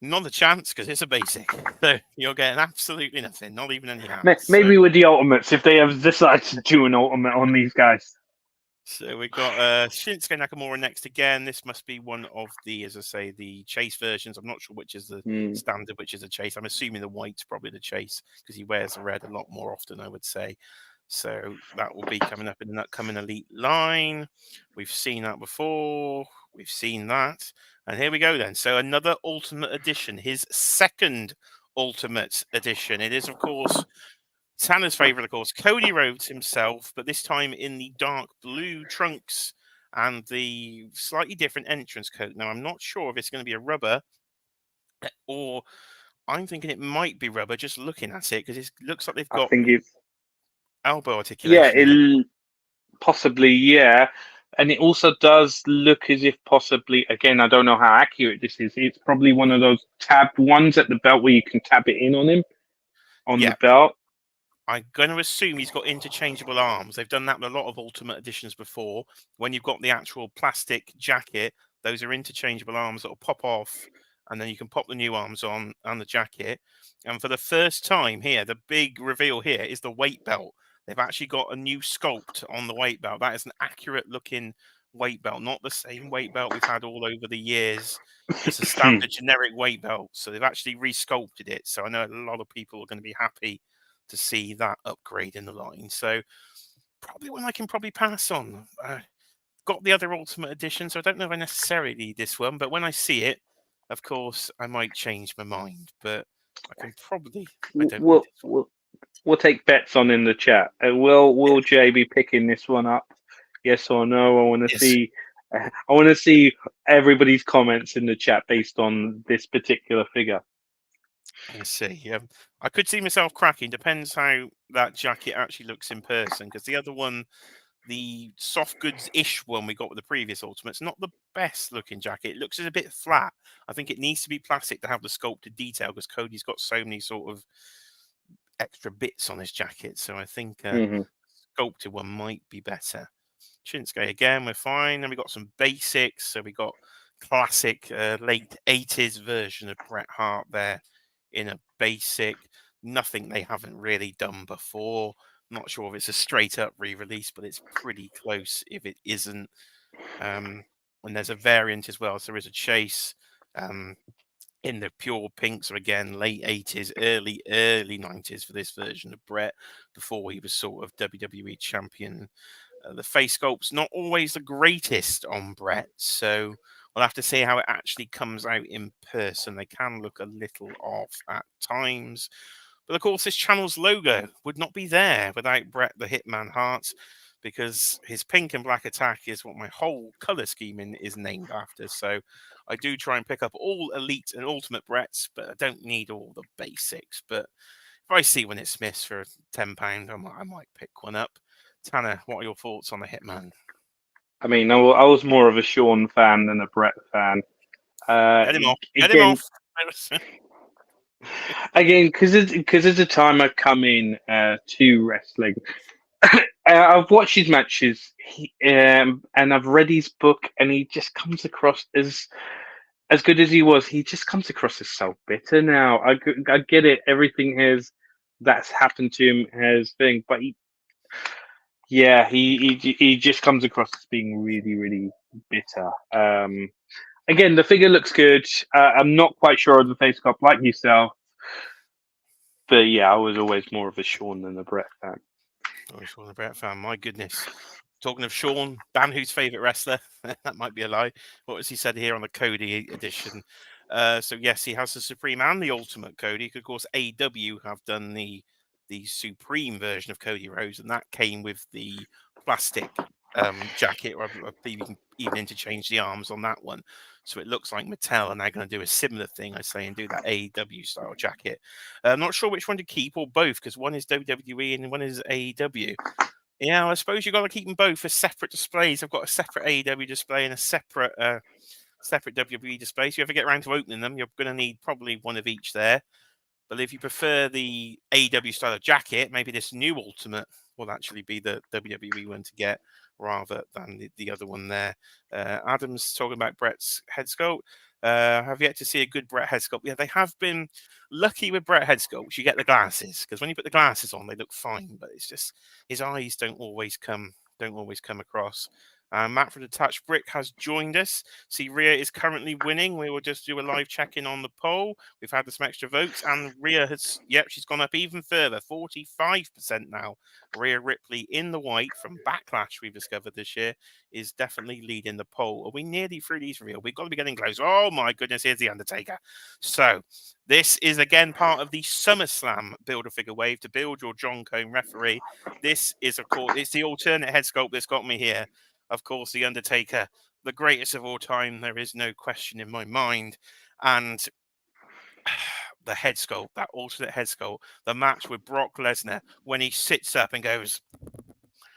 not a chance because it's a basic. So you're getting absolutely nothing, not even any hands. maybe with the ultimates if they have decided to do an ultimate on these guys. So we've got Shinsuke Nakamura next again. This must be one of the, as I say, the chase versions. I'm not sure which is the standard, which is a chase. I'm assuming the white's probably the chase because he wears the red a lot more often, I would say. So that will be coming up in the upcoming Elite line. We've seen that before. We've seen that. And here we go then. So another Ultimate Edition, his second Ultimate Edition. It is, of course, Tanner's favourite, of course, Cody Rhodes himself, but this time in the dark blue trunks and the slightly different entrance coat. Now, I'm not sure if it's going to be a rubber or I'm thinking it might be rubber just looking at it because it looks like they've got elbow articulation. Yeah, possibly, yeah. And it also does look as if possibly, again, I don't know how accurate this is. It's probably one of those tabbed ones at the belt where you can tab it in on him, the belt. I'm going to assume he's got interchangeable arms. They've done that with a lot of Ultimate Editions before. When you've got the actual plastic jacket, those are interchangeable arms that will pop off, and then you can pop the new arms on and the jacket. And for the first time here, the big reveal here is the weight belt. They've actually got a new sculpt on the weight belt. That is an accurate-looking weight belt, not the same weight belt we've had all over the years. Just a standard generic weight belt. So they've actually re-sculpted it. So I know a lot of people are going to be happy to see that upgrade in the line. So probably one I can probably pass on. Got the other Ultimate Edition, so I don't know if I necessarily need this one, but when I see it, of course, I might change my mind. But I can probably. We'll take bets on in the chat. Will Jay be picking this one up? Yes or no? I want to see. I want to see everybody's comments in the chat based on this particular figure. I see. I could see myself cracking. Depends how that jacket actually looks in person. Because the other one, the soft goods-ish one we got with the previous Ultimates, not the best looking jacket. It looks a bit flat. I think it needs to be plastic to have the sculpted detail because Cody's got so many sort of extra bits on his jacket. So I think sculpted one might be better. Shinsuke again, we're fine. And we got some basics. So we got classic late 80s version of Bret Hart there in a basic. Nothing they haven't really done before. Not sure if it's a straight up re-release, but it's pretty close if it isn't. And there's a variant as well. So there is a chase in the pure pink. So again, late 80s, early 90s for this version of Bret before he was sort of WWE champion. The face sculpt's not always the greatest on Bret, so we'll have to see how it actually comes out in person. They can look a little off at times. But of course, this channel's logo would not be there without Bret the Hitman Hart, because his pink and black attack is what my whole color scheme is named after. So I do try and pick up all Elite and Ultimate Brets, but I don't need all the basics. But if I see when it's missed for £10, I might pick one up. Tanner, what are your thoughts on the Hitman? I mean, I was more of a Shawn fan than a Bret fan. Get him off. Get him off. Again, because of the time I've come in to wrestling, I've watched his matches, and I've read his book, and he just comes across as good as he was. He just comes across as so bitter now. I get it. Everything that's happened to him has been, but he just comes across as being really, really bitter. Again, the figure looks good. I'm not quite sure of the face sculpt like yourself. But yeah, I was always more of a Shawn than a Bret fan. Oh, Sean the Brett fan, my goodness. Talking of Sean, Dan, whose favourite wrestler? That might be a lie. What has he said here on the Cody edition? So yes, he has the Supreme and the Ultimate Cody. Of course, AW have done the Supreme version of Cody Rhodes, and that came with the plastic jacket, or I believe you can even interchange the arms on that one. So it looks like Mattel are now going to do a similar thing, I say, and do that AEW style jacket. I'm not sure which one to keep or both, because one is WWE and one is AEW. Yeah, I suppose you've got to keep them both as separate displays. I've got a separate AEW display and a separate WWE display. So if you ever get around to opening them, you're going to need probably one of each there. But if you prefer the AEW style of jacket, maybe this new Ultimate will actually be the WWE one to get rather than the other one there. Adam's talking about Brett's head sculpt. Have yet to see a good Brett head sculpt. Yeah, they have been lucky with Brett head sculpt. You get the glasses, because when you put the glasses on, they look fine. But it's just his eyes don't always come across. Matt from the Touch Brick has joined us. See, Rhea is currently winning. We will just do a live check-in on the poll. We've had some extra votes, and Rhea has, she's gone up even further, 45% now. Rhea Ripley in the white from Backlash, we've discovered this year, is definitely leading the poll. Are we nearly through these reveal? We've got to be getting close. Oh my goodness, here's the Undertaker. So this is again part of the SummerSlam Build-A-Figure wave to build your John Cone referee. This is, of course, it's the alternate head sculpt that's got me here. Of course, the Undertaker, the greatest of all time. There is no question in my mind. And the head sculpt, that alternate head sculpt, the match with Brock Lesnar when he sits up and goes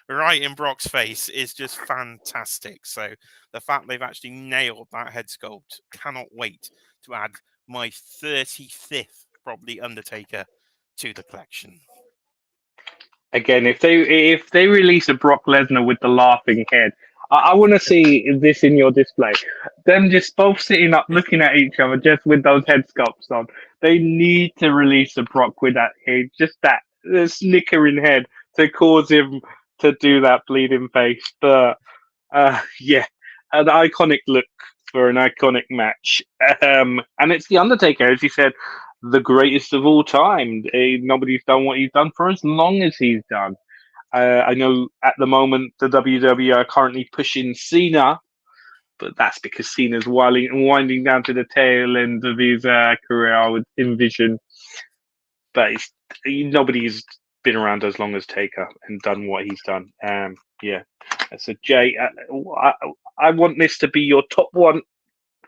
right in Brock's face is just fantastic. So the fact they've actually nailed that head sculpt, cannot wait to add my 35th probably Undertaker to the collection. Again, if they release a Brock Lesnar with the laughing head, I want to see this in your display. Them just both sitting up, looking at each other, just with those head sculpts on. They need to release a Brock with that head, just that snickering head to cause him to do that bleeding face. But yeah, an iconic look for an iconic match. And it's the Undertaker, as you said, the greatest of all time. Nobody's done what he's done for as long as he's done. I know at the moment the WWE are currently pushing Cena, but that's because Cena's winding down to the tail end of his career, I would envision. But nobody's been around as long as Taker and done what he's done. Yeah. So Jay, I want this to be your top one.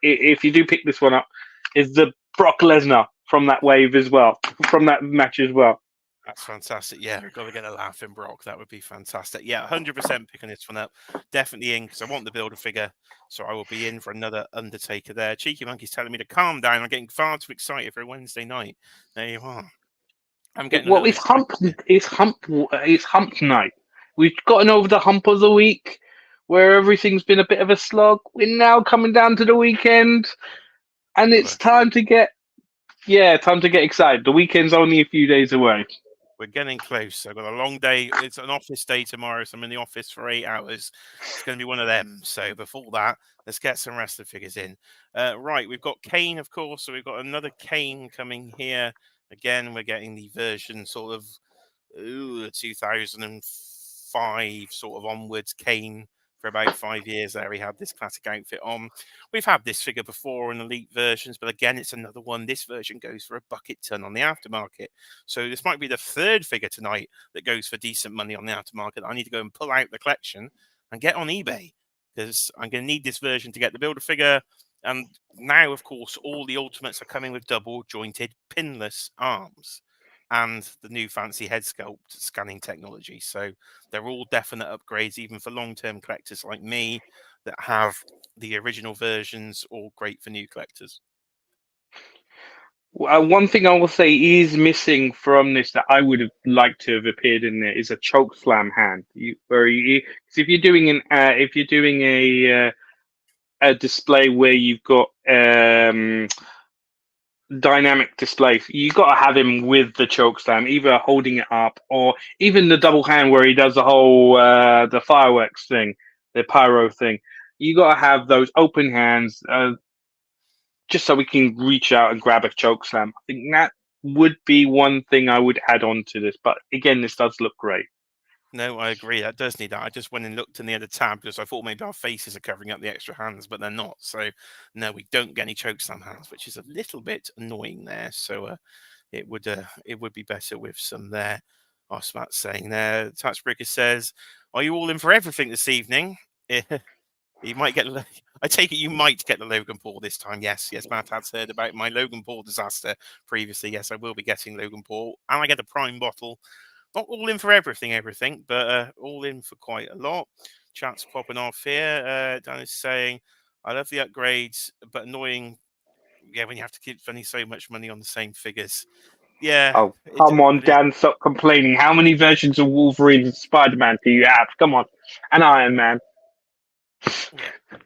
If you do pick this one up, is the Brock Lesnar from that wave as well, from that match as well. That's fantastic. Yeah, we've got to get a laughing Brock. That would be fantastic. Yeah, 100% picking this one up. Definitely in, because I want the Build-A-Figure. So I will be in for another Undertaker there. Cheeky Monkey's telling me to calm down. I'm getting far too excited for a Wednesday night. There you are. I'm getting it's hump night. We've gotten over the hump of the week where everything's been a bit of a slog. We're now coming down to the weekend, and it's time to get excited. The weekend's only a few days away. We're getting close. I've got a long day. It's an office day tomorrow, so I'm in the office for 8 hours. It's going to be one of them. So before that, let's get some wrestler figures in. Right, we've got Kane, of course. So we've got another Kane coming here. Again, we're getting the version sort of 2005 sort of onwards Kane. For about 5 years there, he had this classic outfit on. We've had this figure before in Elite versions, but again, it's another one. This version goes for a bucket ton on the aftermarket. So this might be the third figure tonight that goes for decent money on the aftermarket. I need to go and pull out the collection and get on eBay, because I'm going to need this version to get the Build-A-Figure. And now, of course, all the Ultimates are coming with double jointed pinless arms and the new fancy head sculpt scanning technology. So they're all definite upgrades, even for long-term collectors like me that have the original versions, all great for new collectors. One thing I will say is missing from this that I would have liked to have appeared in there is a choke slam hand. If you're doing a display where you've got dynamic display, you got to have him with the choke slam, either holding it up or even the double hand where he does the whole the fireworks thing, the pyro thing. You got to have those open hands just so we can reach out and grab a choke slam. I think that would be one thing I would add on to this. But again, this does look great. No, I agree. That does need that. I just went and looked in the other tab because I thought maybe our faces are covering up the extra hands, but they're not. So no, we don't get any chokeslam hands, which is a little bit annoying there. So it would be better with some there. Osmat saying there. Touchbreaker says, "Are you all in for everything this evening?" You might get. I take it you might get the Logan Paul this time. Yes, Matt has heard about my Logan Paul disaster previously. Yes, I will be getting Logan Paul, and I get a Prime bottle. Not all in for everything, but all in for quite a lot. Chat's popping off here. Dan is saying, "I love the upgrades, but annoying. Yeah, when you have to keep spending so much money on the same figures. Yeah, Oh, it come on, definitely. Dan, stop complaining. How many versions of Wolverine and Spider-Man do you have? Come on, and Iron Man. Yeah,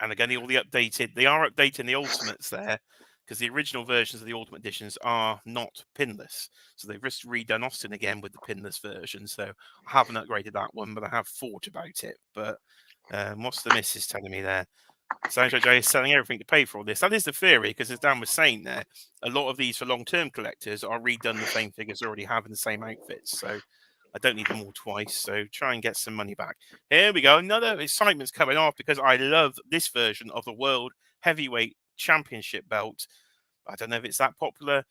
and again, they are updating the Ultimates there because the original versions of the Ultimate Editions are not pinless. So they've just redone Austin again with the pinless version. So I haven't upgraded that one, but I have thought about it. But what's the missus telling me there? Sanjo J is selling everything to pay for all this. That is the theory, because as Dan was saying there, a lot of these for long-term collectors are redone the same figures already have in the same outfits. So I don't need them all twice. So try and get some money back. Here we go. Another excitement's coming off because I love this version of the World Heavyweight Championship belt. I don't know if it's that popular.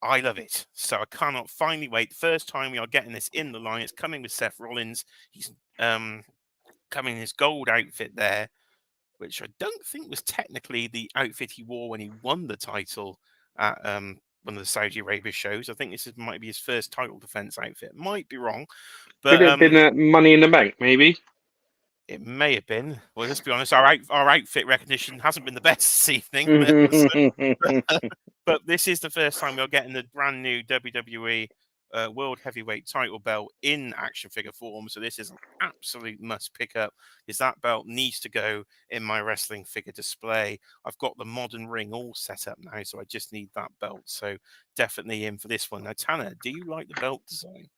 I love it. So I cannot finally wait. The first time we are getting this in the line. It's coming with Seth Rollins. He's coming in his gold outfit there, which I don't think was technically the outfit he wore when he won the title at one of the Saudi Arabia shows. I think might be his first title defense outfit. Might be wrong, Could but it have been Money in the Bank, maybe? it may have been. Well, let's be honest, our outfit recognition hasn't been the best this evening. But this is the first time we're getting the brand new WWE World Heavyweight title belt in action figure form. So this is an absolute must pick up, because that belt needs to go in my wrestling figure display. I've got the modern ring all set up now, so I just need that belt. So definitely in for this one. Now, Tanner, do you like the belt design?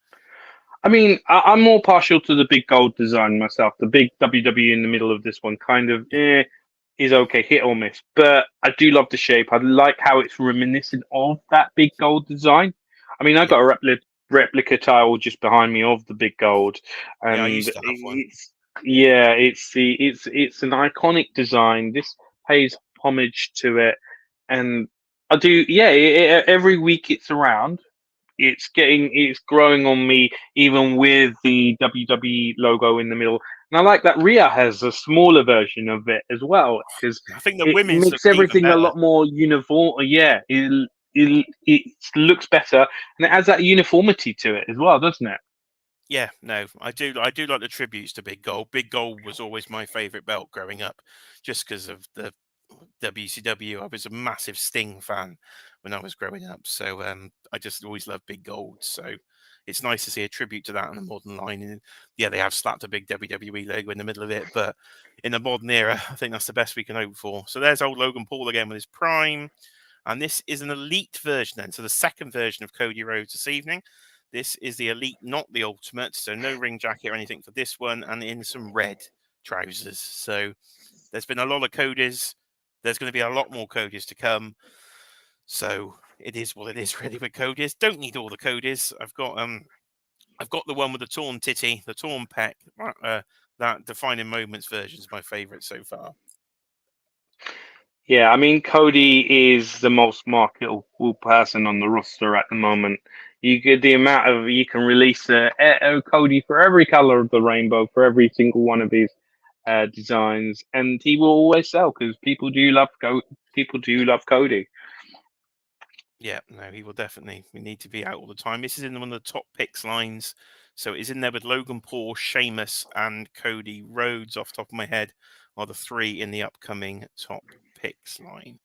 I mean, I'm more partial to the big gold design myself. The big WWE in the middle of this one kind of is okay, hit or miss. But I do love the shape. I like how it's reminiscent of that big gold design. I mean, I Yeah, got a replica tile just behind me of the big gold, yeah, I and used to have one. it's an iconic design. This pays homage to it, and I do every week it's around, it's growing on me, even with the WWE logo in the middle. And I like that Rhea has a smaller version of it as well, because I think the it women's makes looks even everything a better. lot more uniform. Yeah, it looks better, and it adds that uniformity to it as well, doesn't it? Yeah, no, I do. I do like the tributes to Big Gold. Big Gold was always my favorite belt growing up, just because of the WCW. I was a massive Sting fan when I was growing up, so I just always loved Big Gold. So it's nice to see a tribute to that in the modern line. And yeah, they have slapped a big WWE logo in the middle of it, but in the modern era, I think that's the best we can hope for. So there's old Logan Paul again with his prime. And this is an elite version then. So the second version of Cody Rhodes this evening. This is the elite, not the ultimate. So no ring jacket or anything for this one, and in some red trousers. So there's been a lot of Codys. There's going to be a lot more Codys to come. So it is what it is really with Codys. Don't need all the Codys. I've got the one with the torn titty, the torn pec. That Defining Moments version is my favorite so far. Yeah, I mean, Cody is the most marketable person on the roster at the moment. You get the amount of you can release a Cody for every color of the rainbow for every single one of his designs, and he will always sell because people do love Cody. Yeah, no, he will definitely. We need to be out all the time. This is in one of the top picks lines. So it's in there with Logan Paul, Sheamus, and Cody Rhodes. Off the top of my head are the three in the upcoming top picks line.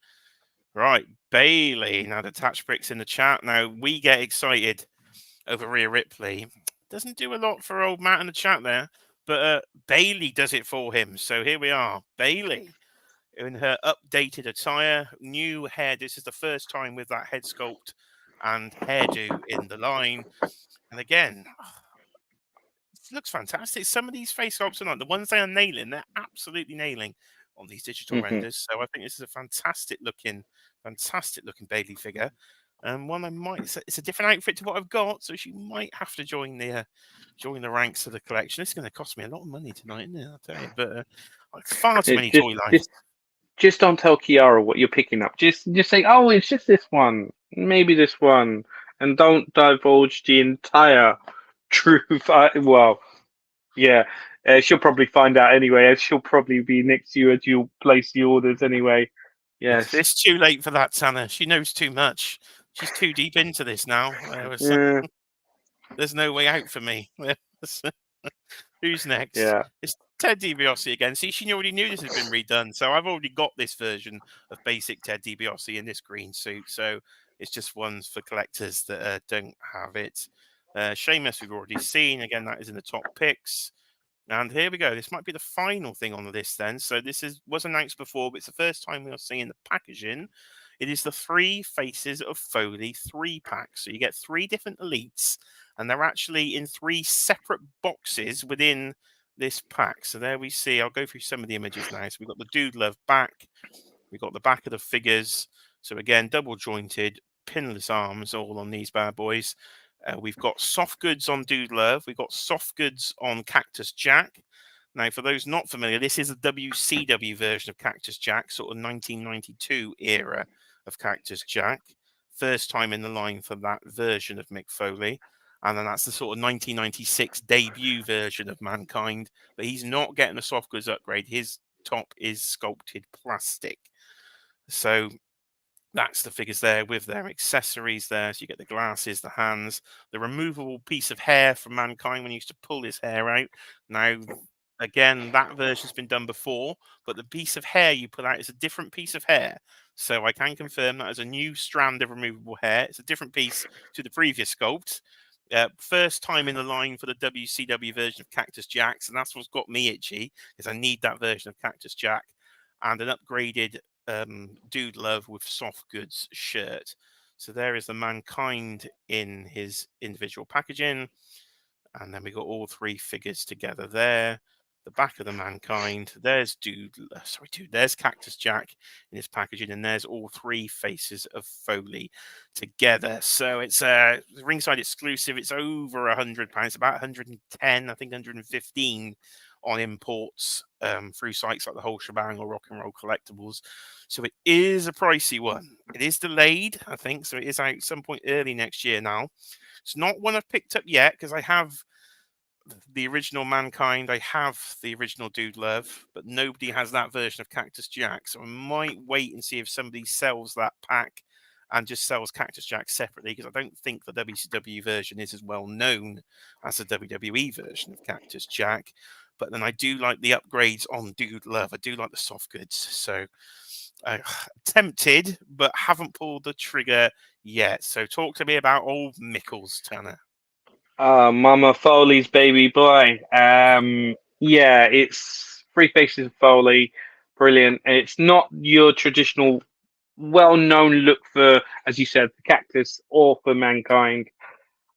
Right, Bailey. Now the touch bricks in the chat. Now we get excited over Rhea Ripley. Doesn't do a lot for old Matt in the chat there, but Bailey does it for him. So here we are, Bailey in her updated attire, new hair. This is the first time with that head sculpt and hairdo in the line. And again, it looks fantastic. Some of these face sculpts are not the ones they are nailing. They're absolutely nailing on these digital renders. So I think this is a fantastic looking Bailey figure. One I might, it's a different outfit to what I've got, so she might have to join the ranks of the collection. It's going to cost me a lot of money tonight, isn't it? I'll tell you, but far too many toy lines. Just don't tell Kiara what you're picking up. Just say, oh, it's just this one, maybe this one, and don't divulge the entire truth. Well, yeah, she'll probably find out anyway, as she'll probably be next to you as you place the orders anyway. Yes, it's too late for that, Tanner. She knows too much. She's too deep into this now. There's no way out for me. Who's next? Yeah. It's Ted DiBiase again. See, she already knew this had been redone, so I've already got this version of basic Ted DiBiase in this green suit. So it's just ones for collectors that don't have it. Sheamus, we've already seen. Again, that is in the top picks. And here we go. This might be the final thing on the list then. So this was announced before, but it's the first time we are seeing the packaging. It is the 3 Faces of Foley 3-pack. So you get 3 different elites, and they're actually in 3 separate boxes within this pack. So there we see, I'll go through some of the images now. So we've got the Dude Love back. We've got the back of the figures. So again, double jointed, pinless arms all on these bad boys. We've got soft goods on Dude Love. We've got soft goods on Cactus Jack. Now, for those not familiar, this is a WCW version of Cactus Jack, sort of 1992 era of Cactus Jack. First time in the line for that version of Mick Foley. And then that's the sort of 1996 debut version of Mankind. But he's not getting a soft goods upgrade. His top is sculpted plastic. So that's the figures there with their accessories there. So you get the glasses, the hands, the removable piece of hair from Mankind when he used to pull his hair out. Now, again, that version's been done before, but the piece of hair you pull out is a different piece of hair. So I can confirm that as a new strand of removable hair. It's a different piece to the previous sculpt. First time in the line for the WCW version of Cactus Jack, and that's what's got me itchy, because I need that version of Cactus Jack and an upgraded Dude Love with soft goods shirt. So there is the Mankind in his individual packaging, and then we got all 3 figures together there. The back of the Mankind. There's there's Cactus Jack in his packaging, and there's all 3 Faces of Foley together. So it's a ringside exclusive. It's over £100, about 110, I think 115 on imports through sites like the Whole Shebang or Rock and Roll Collectibles. So it is a pricey one. It is delayed, I think, so it is out some point early next year now. It's not one I've picked up yet because I have the original Mankind, I have the original Dude Love, but nobody has that version of Cactus Jack. So I might wait and see if somebody sells that pack and just sells Cactus Jack separately, because I don't think the WCW version is as well known as the WWE version of Cactus Jack. But then I do like the upgrades on Dude Love. I do like the soft goods. So tempted, but haven't pulled the trigger yet. So talk to me about old Mickles, Tanner. Mama Foley's baby boy. Yeah, it's 3 Faces of Foley. Brilliant. It's not your traditional, well-known look for, as you said, the Cactus or for Mankind.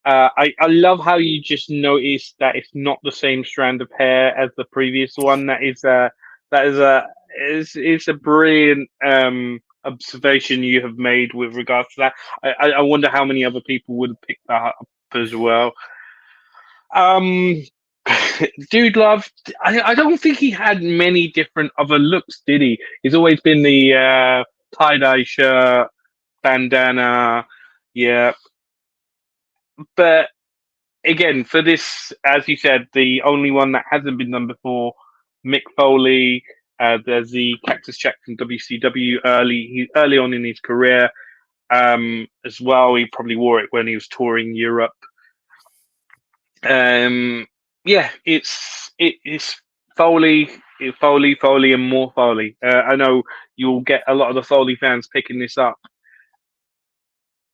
I love how you just noticed that it's not the same strand of hair as the previous one. It's a brilliant observation you have made with regards to that. I wonder how many other people would have picked that up as well. Dude Love, I don't think he had many different other looks, did he? He's always been the tie-dye shirt, bandana, yeah. But again, for this, as you said, the only one that hasn't been done before, Mick Foley. There's the Cactus Jack from WCW early on in his career. As well, he probably wore it when he was touring Europe. Yeah, it's Foley, and more Foley. I know you'll get a lot of the Foley fans picking this up.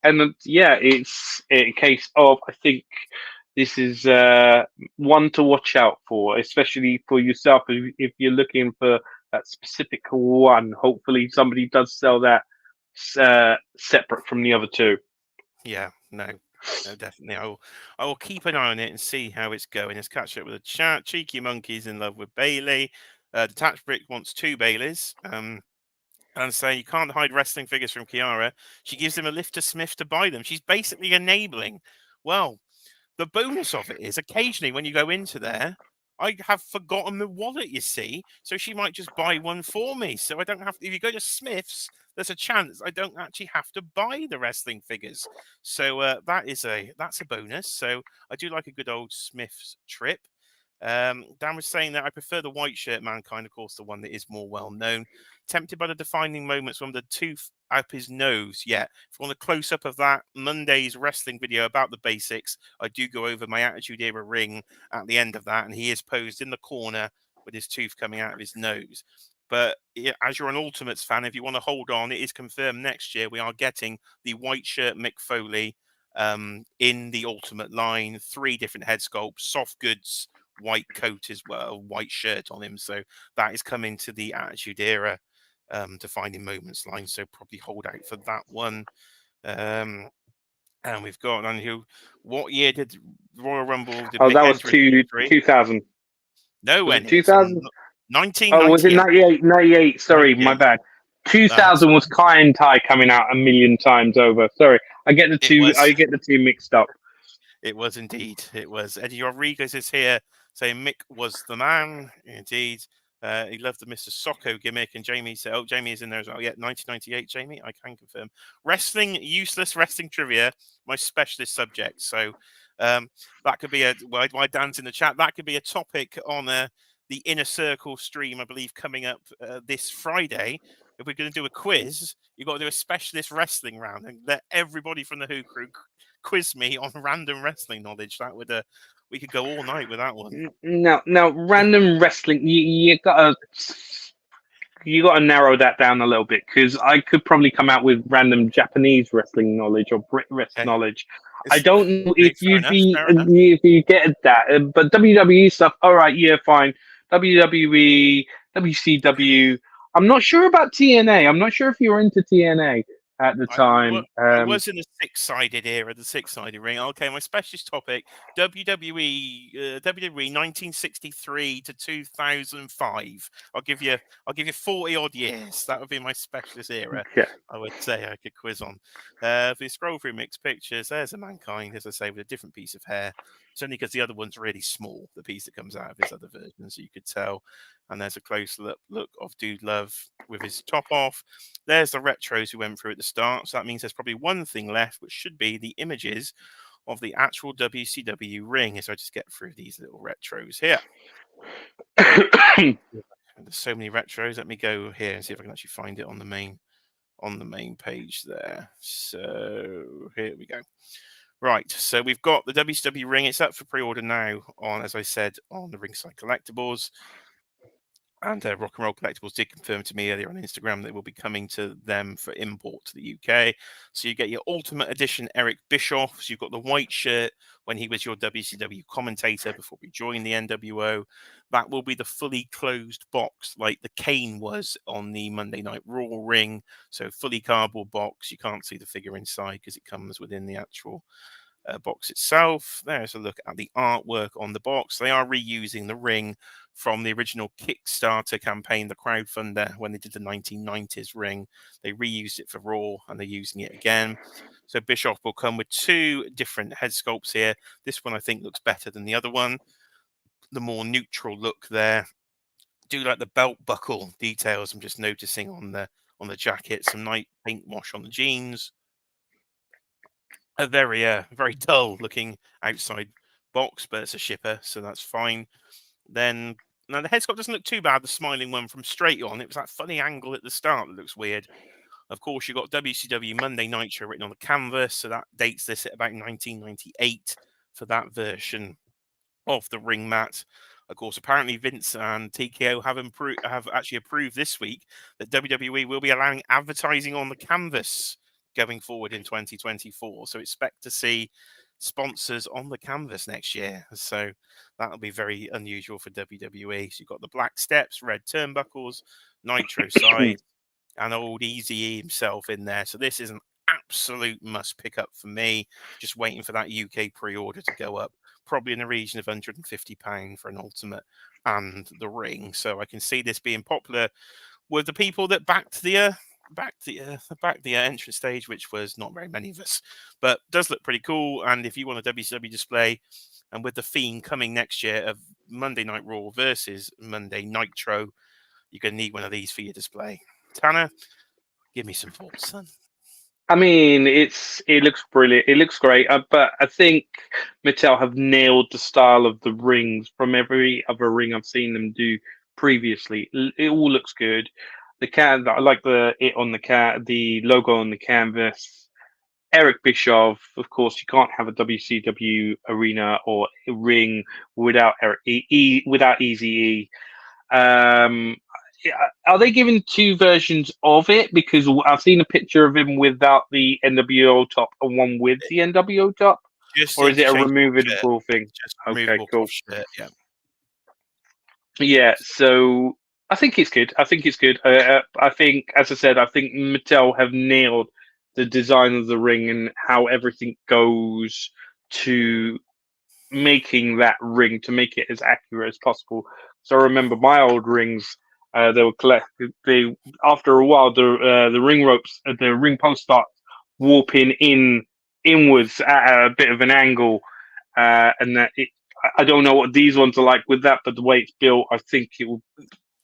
And yeah, it's a case of, I think this is one to watch out for, especially for yourself if you're looking for that specific one. Hopefully somebody does sell that separate from the other 2. Yeah, no, definitely. I will keep an eye on it and see how it's going. Let's catch up with the chat. Cheeky Monkey's in love with Bailey. Detached Brick wants 2 Baileys. And say you can't hide wrestling figures from Kiara. She gives him a lift to Smith to buy them. She's basically enabling. Well, the bonus of it is occasionally when you go into there, I have forgotten the wallet, you see. So she might just buy one for me. So I don't have to, if you go to Smith's, there's a chance I don't actually have to buy the wrestling figures. So that's a bonus. So I do like a good old Smith's trip. Dan was saying that I prefer the white shirt Mankind, of course, the one that is more well known. Tempted by the defining moments from the tooth up his nose. Yeah, if you want a close up of that Monday's wrestling video about the basics, I do go over my Attitude Era ring at the end of that, and he is posed in the corner with his tooth coming out of his nose. But as you're an Ultimates fan, if you want to hold on, it is confirmed next year we are getting the white shirt Mick Foley in the Ultimate line, 3 different head sculpts, soft goods, white coat as well, white shirt on him. So that is coming to the Attitude Era defining moments line. So probably hold out for that one. And we've got on who. What year did Royal Rumble? Did Oh, Mick that was enter in 2000. No, Was it when it's 2000? Oh, was it 1998. 98? 98. Sorry, my 98. bad. 2000 was Kai and Tai coming out a million times over. Sorry, I get the two. I get the two mixed up. It was indeed. It was. Eddie Rodriguez is here saying Mick was the man. Indeed. He loved the Mr. Socko gimmick. And Jamie said, oh, Jamie is in there as well. Yeah, 1998, Jamie. I can confirm. Wrestling, useless wrestling trivia, my specialist subject. So that could be why Dan's in the chat. That could be a topic on the Inner Circle stream, I believe, coming up this Friday. If we're going to do a quiz, you've got to do a specialist wrestling round and let everybody from the Who Crew quiz me on random wrestling knowledge. That would we could go all night with that one. Now, random wrestling. You gotta narrow that down a little bit because I could probably come out with random Japanese wrestling knowledge or Brit wrestling knowledge. I don't know if if you get that, but WWE stuff. All right, yeah, fine. WWE, WCW. I'm not sure about TNA. I'm not sure if you were into TNA at the time. I was in the 6-sided era, the 6-sided ring. Okay, my specialist topic: WWE 1963 to 2005. I'll give you 40 odd years. That would be my specialist era. Yeah. I would say I could quiz on. If you scroll through mixed pictures, there's a Mankind, as I say, with a different piece of hair. It's only because the other one's really small, the piece that comes out of his other version, so you could tell. And there's a close look of Dude Love with his top off. There's the retros we went through at the start. So that means there's probably one thing left, which should be the images of the actual WCW ring. As I just get through these little retros here. There's so many retros. Let me go here and see if I can actually find it on the main page there. So here we go. Right, so we've got the WCW ring. It's up for pre-order now on, as I said, on the Ringside Collectibles. And Rock and Roll Collectibles did confirm to me earlier on Instagram that it will be coming to them for import to the UK. So you get your Ultimate Edition Eric Bischoff. So you've got the white shirt when he was your WCW commentator before we joined the NWO. That will be the fully closed box like the Kane was on the Monday Night Raw ring. So fully cardboard box. You can't see the figure inside because it comes within the actual box itself. There's a look at the artwork on the box. They are reusing the ring from the original Kickstarter campaign, the crowdfunder, when they did the 1990s ring. They reused it for Raw and they're using it again. So Bischoff will come with 2 different head sculpts here. This one I think looks better than the other one. The more neutral look there. Do like the belt buckle details I'm just noticing on the jacket. Some nice paint wash on the jeans. A very dull looking outside box, but it's a shipper, so that's fine. Then now the head sculpt doesn't look too bad. The smiling one from straight on, it was that funny angle at the start that looks weird. Of course, you've got WCW Monday Nitro written on the canvas, so that dates this at about 1998 for that version of the ring mat. Of course, apparently Vince and TKO have actually approved this week that WWE will be allowing advertising on the canvas going forward in 2024. So expect to see sponsors on the canvas next year. So that'll be very unusual for WWE. So you've got the black steps, red turnbuckles, Nitro side, and old Easy himself in there. So this is an absolute must pick up for me. Just waiting for that UK pre-order to go up, probably in the region of £150 for an Ultimate and the ring. So I can see this being popular with the people that backed the entrance stage, which was not very many of us, but does look pretty cool. And if you want a WCW display, and with the theme coming next year of Monday Night Raw versus Monday Nitro, you're going to need one of these for your display. Tanner, give me some thoughts, son. I mean, it looks brilliant. It looks great, but I think Mattel have nailed the style of the rings from every other ring I've seen them do previously. It all looks good. I like the logo on the canvas. Eric Bischoff, of course, you can't have a WCW arena or a ring without without Easy E. Are they giving two versions of it? Because I've seen a picture of him without the NWO top and one with the NWO top, or is it a removable thing? Just Okay, removable cool. Shirt, yeah. Yeah, so I think it's good. I think it's good. I think, as I said, I think Mattel have nailed the design of the ring and how everything goes to making that ring to make it as accurate as possible. So I remember my old rings. They were collected. After a while, the ring ropes, the ring post start warping inwards at a bit of an angle, and that I don't know what these ones are like with that, but the way it's built, I think it will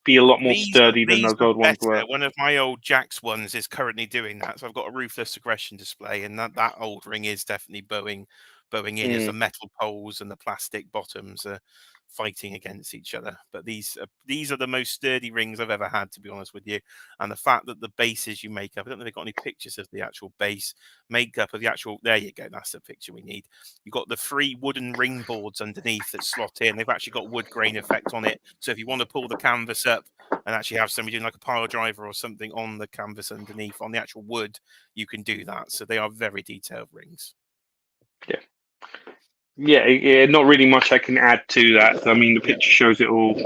be a lot more sturdy than those old ones were. One of my old Jack's ones is currently doing that. So I've got a Ruthless Aggression display, and that old ring is definitely bowing in as the metal poles and the plastic bottoms are fighting against each other. But these are the most sturdy rings I've ever had, to be honest with you. And the fact that the bases you make up, I don't know if they've got any pictures of the actual base makeup of the actual. There you go. That's the picture we need. You've got the 3 wooden ring boards underneath that slot in. They've actually got wood grain effect on it. So if you want to pull the canvas up and actually have somebody doing like a pile driver or something on the canvas underneath on the actual wood, you can do that. So they are very detailed rings. Yeah, not really much I can add to that. I mean, the picture shows it all,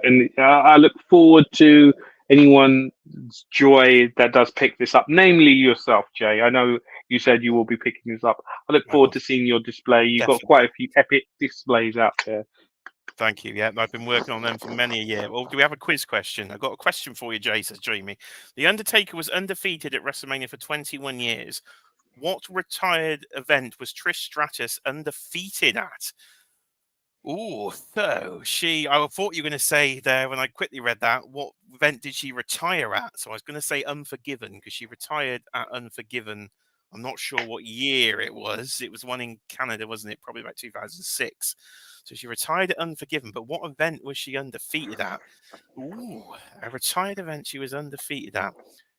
and I look forward to anyone's joy that does pick this up, namely yourself, Jay. I know you said you will be picking this up. I look forward to seeing your display. You've got quite a few epic displays out there. Thank you. Yeah, I've been working on them for many a year. Well, do we have a quiz question? I've got a question for you, Jay, says Jamie. The Undertaker was undefeated at WrestleMania for 21 years. What retired event was Trish Stratus undefeated at? Oh, so I thought you were going to say there when I quickly read that, what event did she retire at? So I was going to say Unforgiven because she retired at Unforgiven. I'm not sure what year it was. It was one in Canada, wasn't it? Probably about 2006. So she retired at Unforgiven. But what event was she undefeated at? Ooh, a retired event she was undefeated at.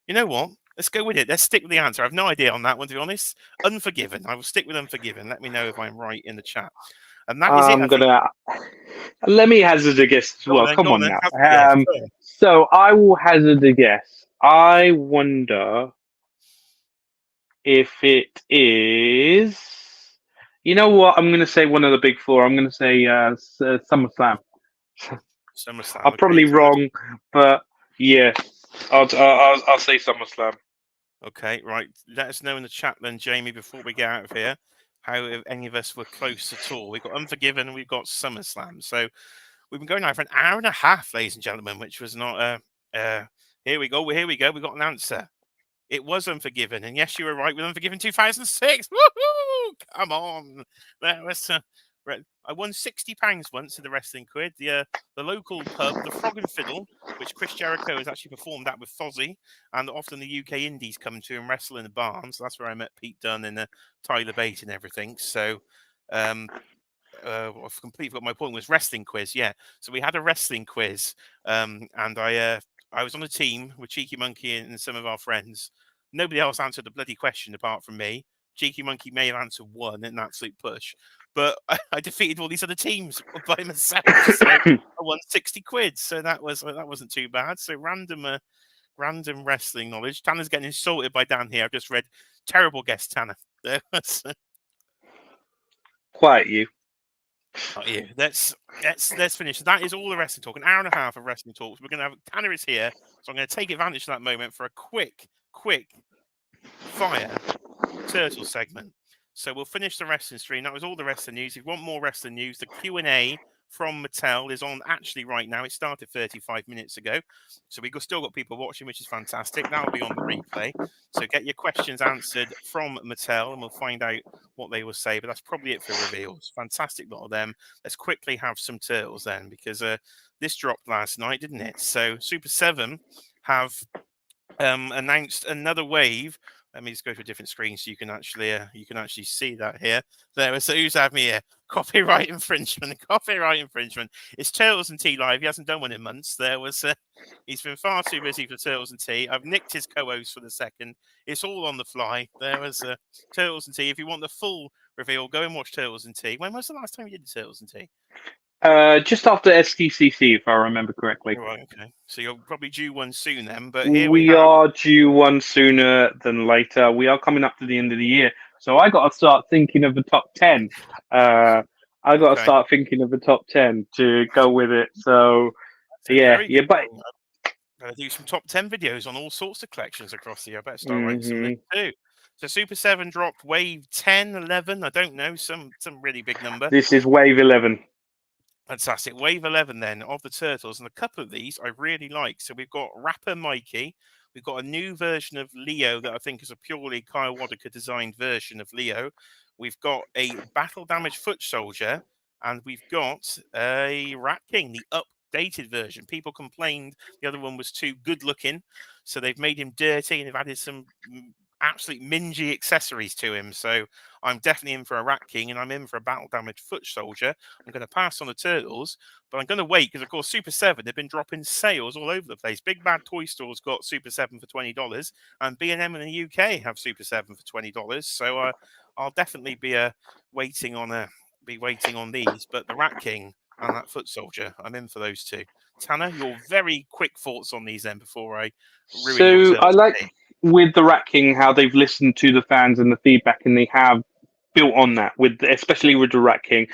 You know what? Let's go with it. Let's stick with the answer. I have no idea on that one, to be honest. Unforgiven. I will stick with Unforgiven. Let me know if I'm right in the chat. And that is it. Let me hazard a guess as well. Come on now. So I will hazard a guess. I wonder if it is. You know what? I'm going to say one of the big four. I'm going to say SummerSlam. SummerSlam. I'm probably wrong, but yeah, I'll say SummerSlam. Okay, right. Let us know in the chat then, Jamie, before we get out of here, how if any of us were close at all. We've got Unforgiven and we've got SummerSlam. So we've been going now for an hour and a half, ladies and gentlemen, which was not here we go. We've got an answer. It was Unforgiven, and yes, you were right with Unforgiven 2006. Woohoo! Come on, that was. I won £60 once in the wrestling quid. The local pub, the Frog and Fiddle, which Chris Jericho has actually performed at with Fozzy, and often the UK indies come to and wrestle in the barn. So that's where I met Pete Dunne and Tyler Bate and everything. So I've completely forgot my point. Was wrestling quiz, yeah. So we had a wrestling quiz, and I was on a team with Cheeky Monkey and some of our friends. Nobody else answered the bloody question apart from me. Cheeky Monkey may have answered one in an absolute push, but I defeated all these other teams by myself. So I won 60 quid. So that wasn't too bad. So random wrestling knowledge. Tanner's getting insulted by Dan here. I've just read terrible guest Tanner. Quiet you. Oh, yeah. Let's finish. That is all the wrestling talk. An hour and a half of wrestling talks. We're going to have Tanner is here, so I'm going to take advantage of that moment for a quick fire turtle segment. So we'll finish the wrestling stream. That was all the wrestling news. If you want more wrestling news, the Q&A from Mattel is on actually right now. It started 35 minutes ago. So we've still got people watching, which is fantastic. That'll be on the replay. So get your questions answered from Mattel and we'll find out what they will say. But that's probably it for reveals. Fantastic lot of them. Let's quickly have some turtles then, because this dropped last night, didn't it? So Super 7 have announced another wave. Let me just go to a different screen so you can actually see that here. There, so who's had me here? Copyright infringement. Copyright infringement. It's Turtles and Tea Live. He hasn't done one in months. He's been far too busy for Turtles and Tea. I've nicked his co-host for the second. It's all on the fly. There was Turtles and Tea. If you want the full reveal, go and watch Turtles and Tea. When was the last time you did the Turtles and Tea? Just after STCC, if I remember correctly. Right, okay. So you're probably due one soon then, but we are due one sooner than later. We are coming up to the end of the year, so I got to start thinking of the top 10. I got to start thinking of the top 10 to go with it. So yeah, but I do some top 10 videos on all sorts of collections across the year. I better start writing some too. So Super 7 dropped wave 10, 11. I don't know, some really big number. This is wave 11. Fantastic. Wave 11 then of the Turtles. And a couple of these I really like. So we've got Rapper Mikey. We've got a new version of Leo that I think is a purely Kyle Waddicker designed version of Leo. We've got a Battle Damage Foot Soldier. And we've got a Rat King, the updated version. People complained the other one was too good looking. So they've made him dirty and they've added some absolute mingy accessories to him. So I'm definitely in for a Rat King and I'm in for a Battle Damage Foot Soldier. I'm going to pass on the Turtles, but I'm going to wait because, of course, Super 7, they've been dropping sales all over the place. Big Bad Toy Store's got Super 7 for $20 and B&M in the UK have Super 7 for $20. So I'll definitely be waiting on these, but the Rat King and that Foot Soldier, I'm in for those two. Tanner, your very quick thoughts on these then before I ruin your Turtles. I like with the Rat King how they've listened to the fans and the feedback, and they have built on that, especially with the Rat King.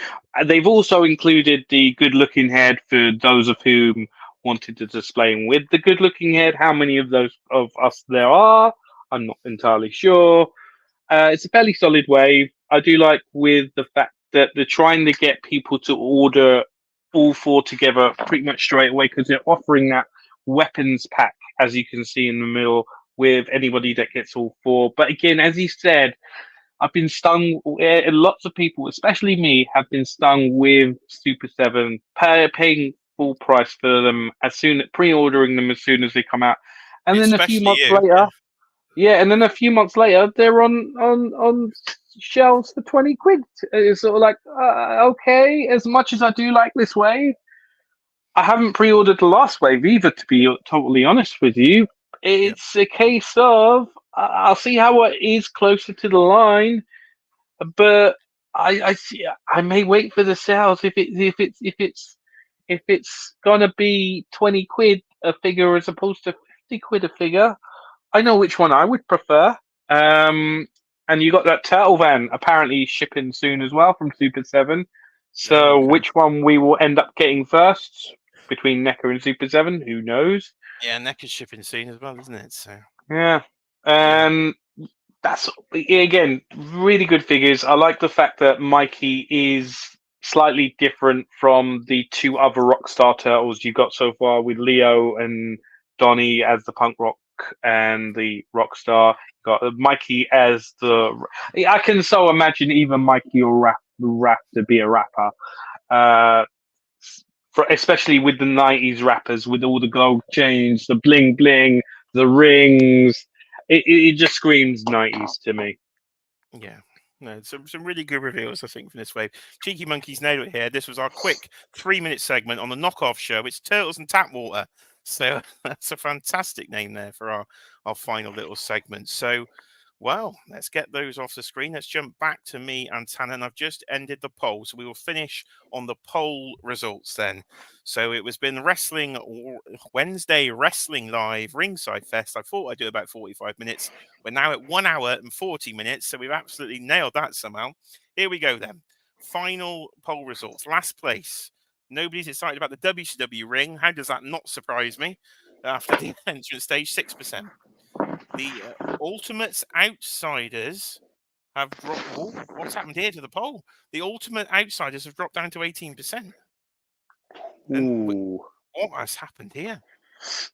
They've also included the good-looking head for those of whom wanted to display him with the good-looking head. How many of those of us there are, I'm not entirely sure. It's a fairly solid wave. I do like with the fact that they're trying to get people to order all four together pretty much straight away because they're offering that weapons pack, as you can see in the middle, with anybody that gets all four. But again, as he said, I've been stung. Lots of people, especially me, have been stung with Super 7, paying full price for them pre-ordering them as soon as they come out, and then a few months later, and then a few months later, they're on shelves for 20 quid. It's sort of like, okay. As much as I do like this wave, I haven't pre-ordered the last wave either. To be totally honest with you, it's a case of I'll see how it is closer to the line, but I may wait for the sales if it's gonna be 20 quid a figure as opposed to 50 quid a figure. I know which one I would prefer. And you got that Turtle Van apparently shipping soon as well from Super 7. So which one we will end up getting first between NECA and Super 7, who knows? Yeah, NECA's shipping soon as well, isn't it? So yeah. That's, again, really good figures. I like the fact that Mikey is slightly different from the two other Rockstar Turtles you got so far with Leo and Donnie as the punk rock and the Rockstar. Got Mikey as I can so imagine even Mikey will rap to be a rapper. Especially with the 90s rappers with all the gold chains, the bling bling, the rings. It just screams 90s to me. Yeah. No, some really good reveals, I think, from this wave. Cheeky Monkeys nailed it here. This was our quick 3-minute segment on the knockoff show. It's Turtles and Tapwater. So that's a fantastic name there for our final little segment. So, well, let's get those off the screen. Let's jump back to me and Tanner. And I've just ended the poll. So we will finish on the poll results then. So it was been Wednesday Wrestling Live Ringside Fest. I thought I'd do about 45 minutes. We're now at 1 hour and 40 minutes. So we've absolutely nailed that somehow. Here we go then. Final poll results. Last place. Nobody's excited about the WCW ring. How does that not surprise me? After the entrance stage, 6%. The Ultimates Outsiders have dropped. What's happened here to the poll? The Ultimate Outsiders have dropped down to 18%. And what has happened here?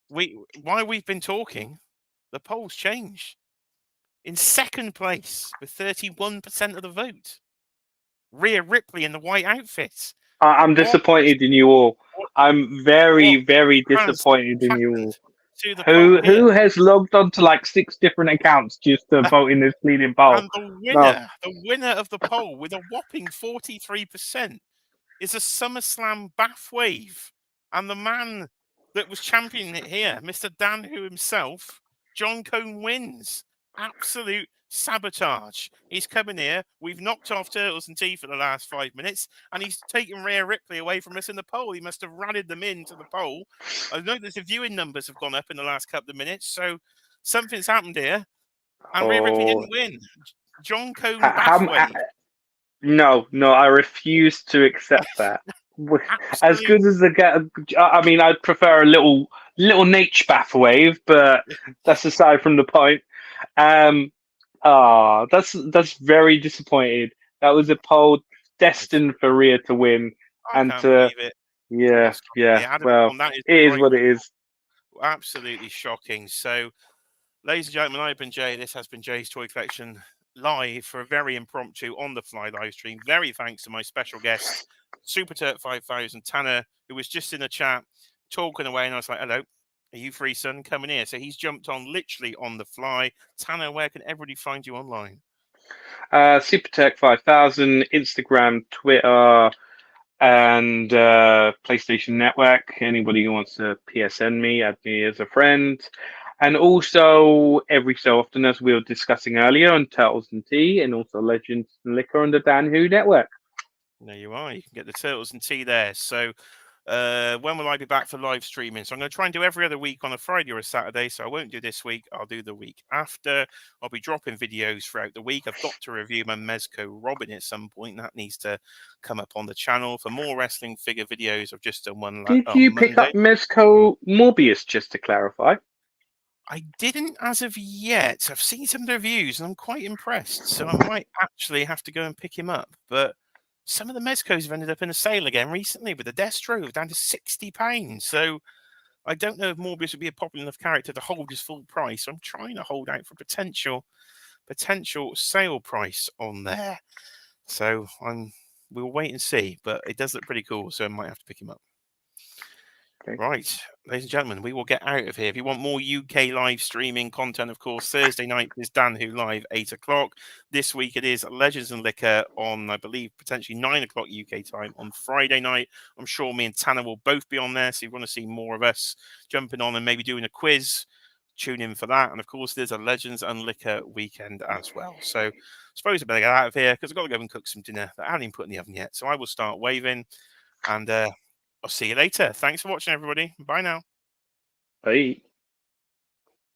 While we've been talking, the polls change. In second place with 31% of the vote, Rhea Ripley in the white outfit. I'm disappointed in you all. I'm very, very disappointed in you all. To the Who has logged on to like 6 different accounts just to vote in this leading poll? And the winner of the poll with a whopping 43% is a SummerSlam Bathwave. And the man that was championing it here, Mr. Dan Who himself, John Cone, wins. Absolute sabotage. He's coming here. We've knocked off Turtles and T for the last 5 minutes, and he's taken Rhea Ripley away from us in the poll. He must have rallied them into the poll. I noticed the viewing numbers have gone up in the last couple of minutes, so something's happened here. And Rhea Ripley didn't win. John Cone Bathwave. No, I refuse to accept that. As good as I mean, I'd prefer a little nature bath wave, but that's aside from the point. That's very disappointed. That was a poll destined for Rhea to win, I can't believe it. Yeah. Well, it is what it is. Absolutely shocking. So, ladies and gentlemen, I've been Jay. This has been Jay's Toy Collection live for a very impromptu on the fly live stream. Very thanks to my special guest, Super Turk 5000 Tanner, who was just in the chat talking away, and I was like, "Hello, are you free, son? Come in here." So he's jumped on literally on the fly. Tanner, where can everybody find you online? Super Turk 5000, Instagram, Twitter, and PlayStation Network. Anybody who wants to PSN me, add me as a friend. And also, every so often, as we were discussing earlier, on Turtles and Tea, and also Legends and Liquor on the Dan Who Network. There you are. You can get the Turtles and Tea there. So, when will I be back for live streaming? So I'm going to try and do every other week on a Friday or a Saturday. So I won't do this week. I'll do the week after. I'll be dropping videos throughout the week. I've got to review my Mezco Robin at some point. That needs to come up on the channel. For more wrestling figure videos, I've just done one. Did you pick up Mezco Morbius, just to clarify? I didn't as of yet. I've seen some of the reviews and I'm quite impressed. So I might actually have to go and pick him up. But some of the Mezcos have ended up in a sale again recently with the Destro down to £60. So I don't know if Morbius would be a popular enough character to hold his full price. So I'm trying to hold out for potential sale price on there. So we'll wait and see. But it does look pretty cool. So I might have to pick him up. Okay. Right, ladies and gentlemen, we will get out of here. If you want more UK live streaming content, of course, Thursday night is Dan Who Live, 8 o'clock. This week it is Legends and Liquor on, I believe, potentially 9 o'clock UK time on Friday night. I'm sure me and Tanner will both be on there. So if you want to see more of us jumping on and maybe doing a quiz, tune in for that. And of course, there's a Legends and Liquor weekend as well. So I suppose I better get out of here because I've got to go and cook some dinner that I haven't even put in the oven yet. So I will start waving and I'll see you later. Thanks for watching, everybody. Bye now. Bye.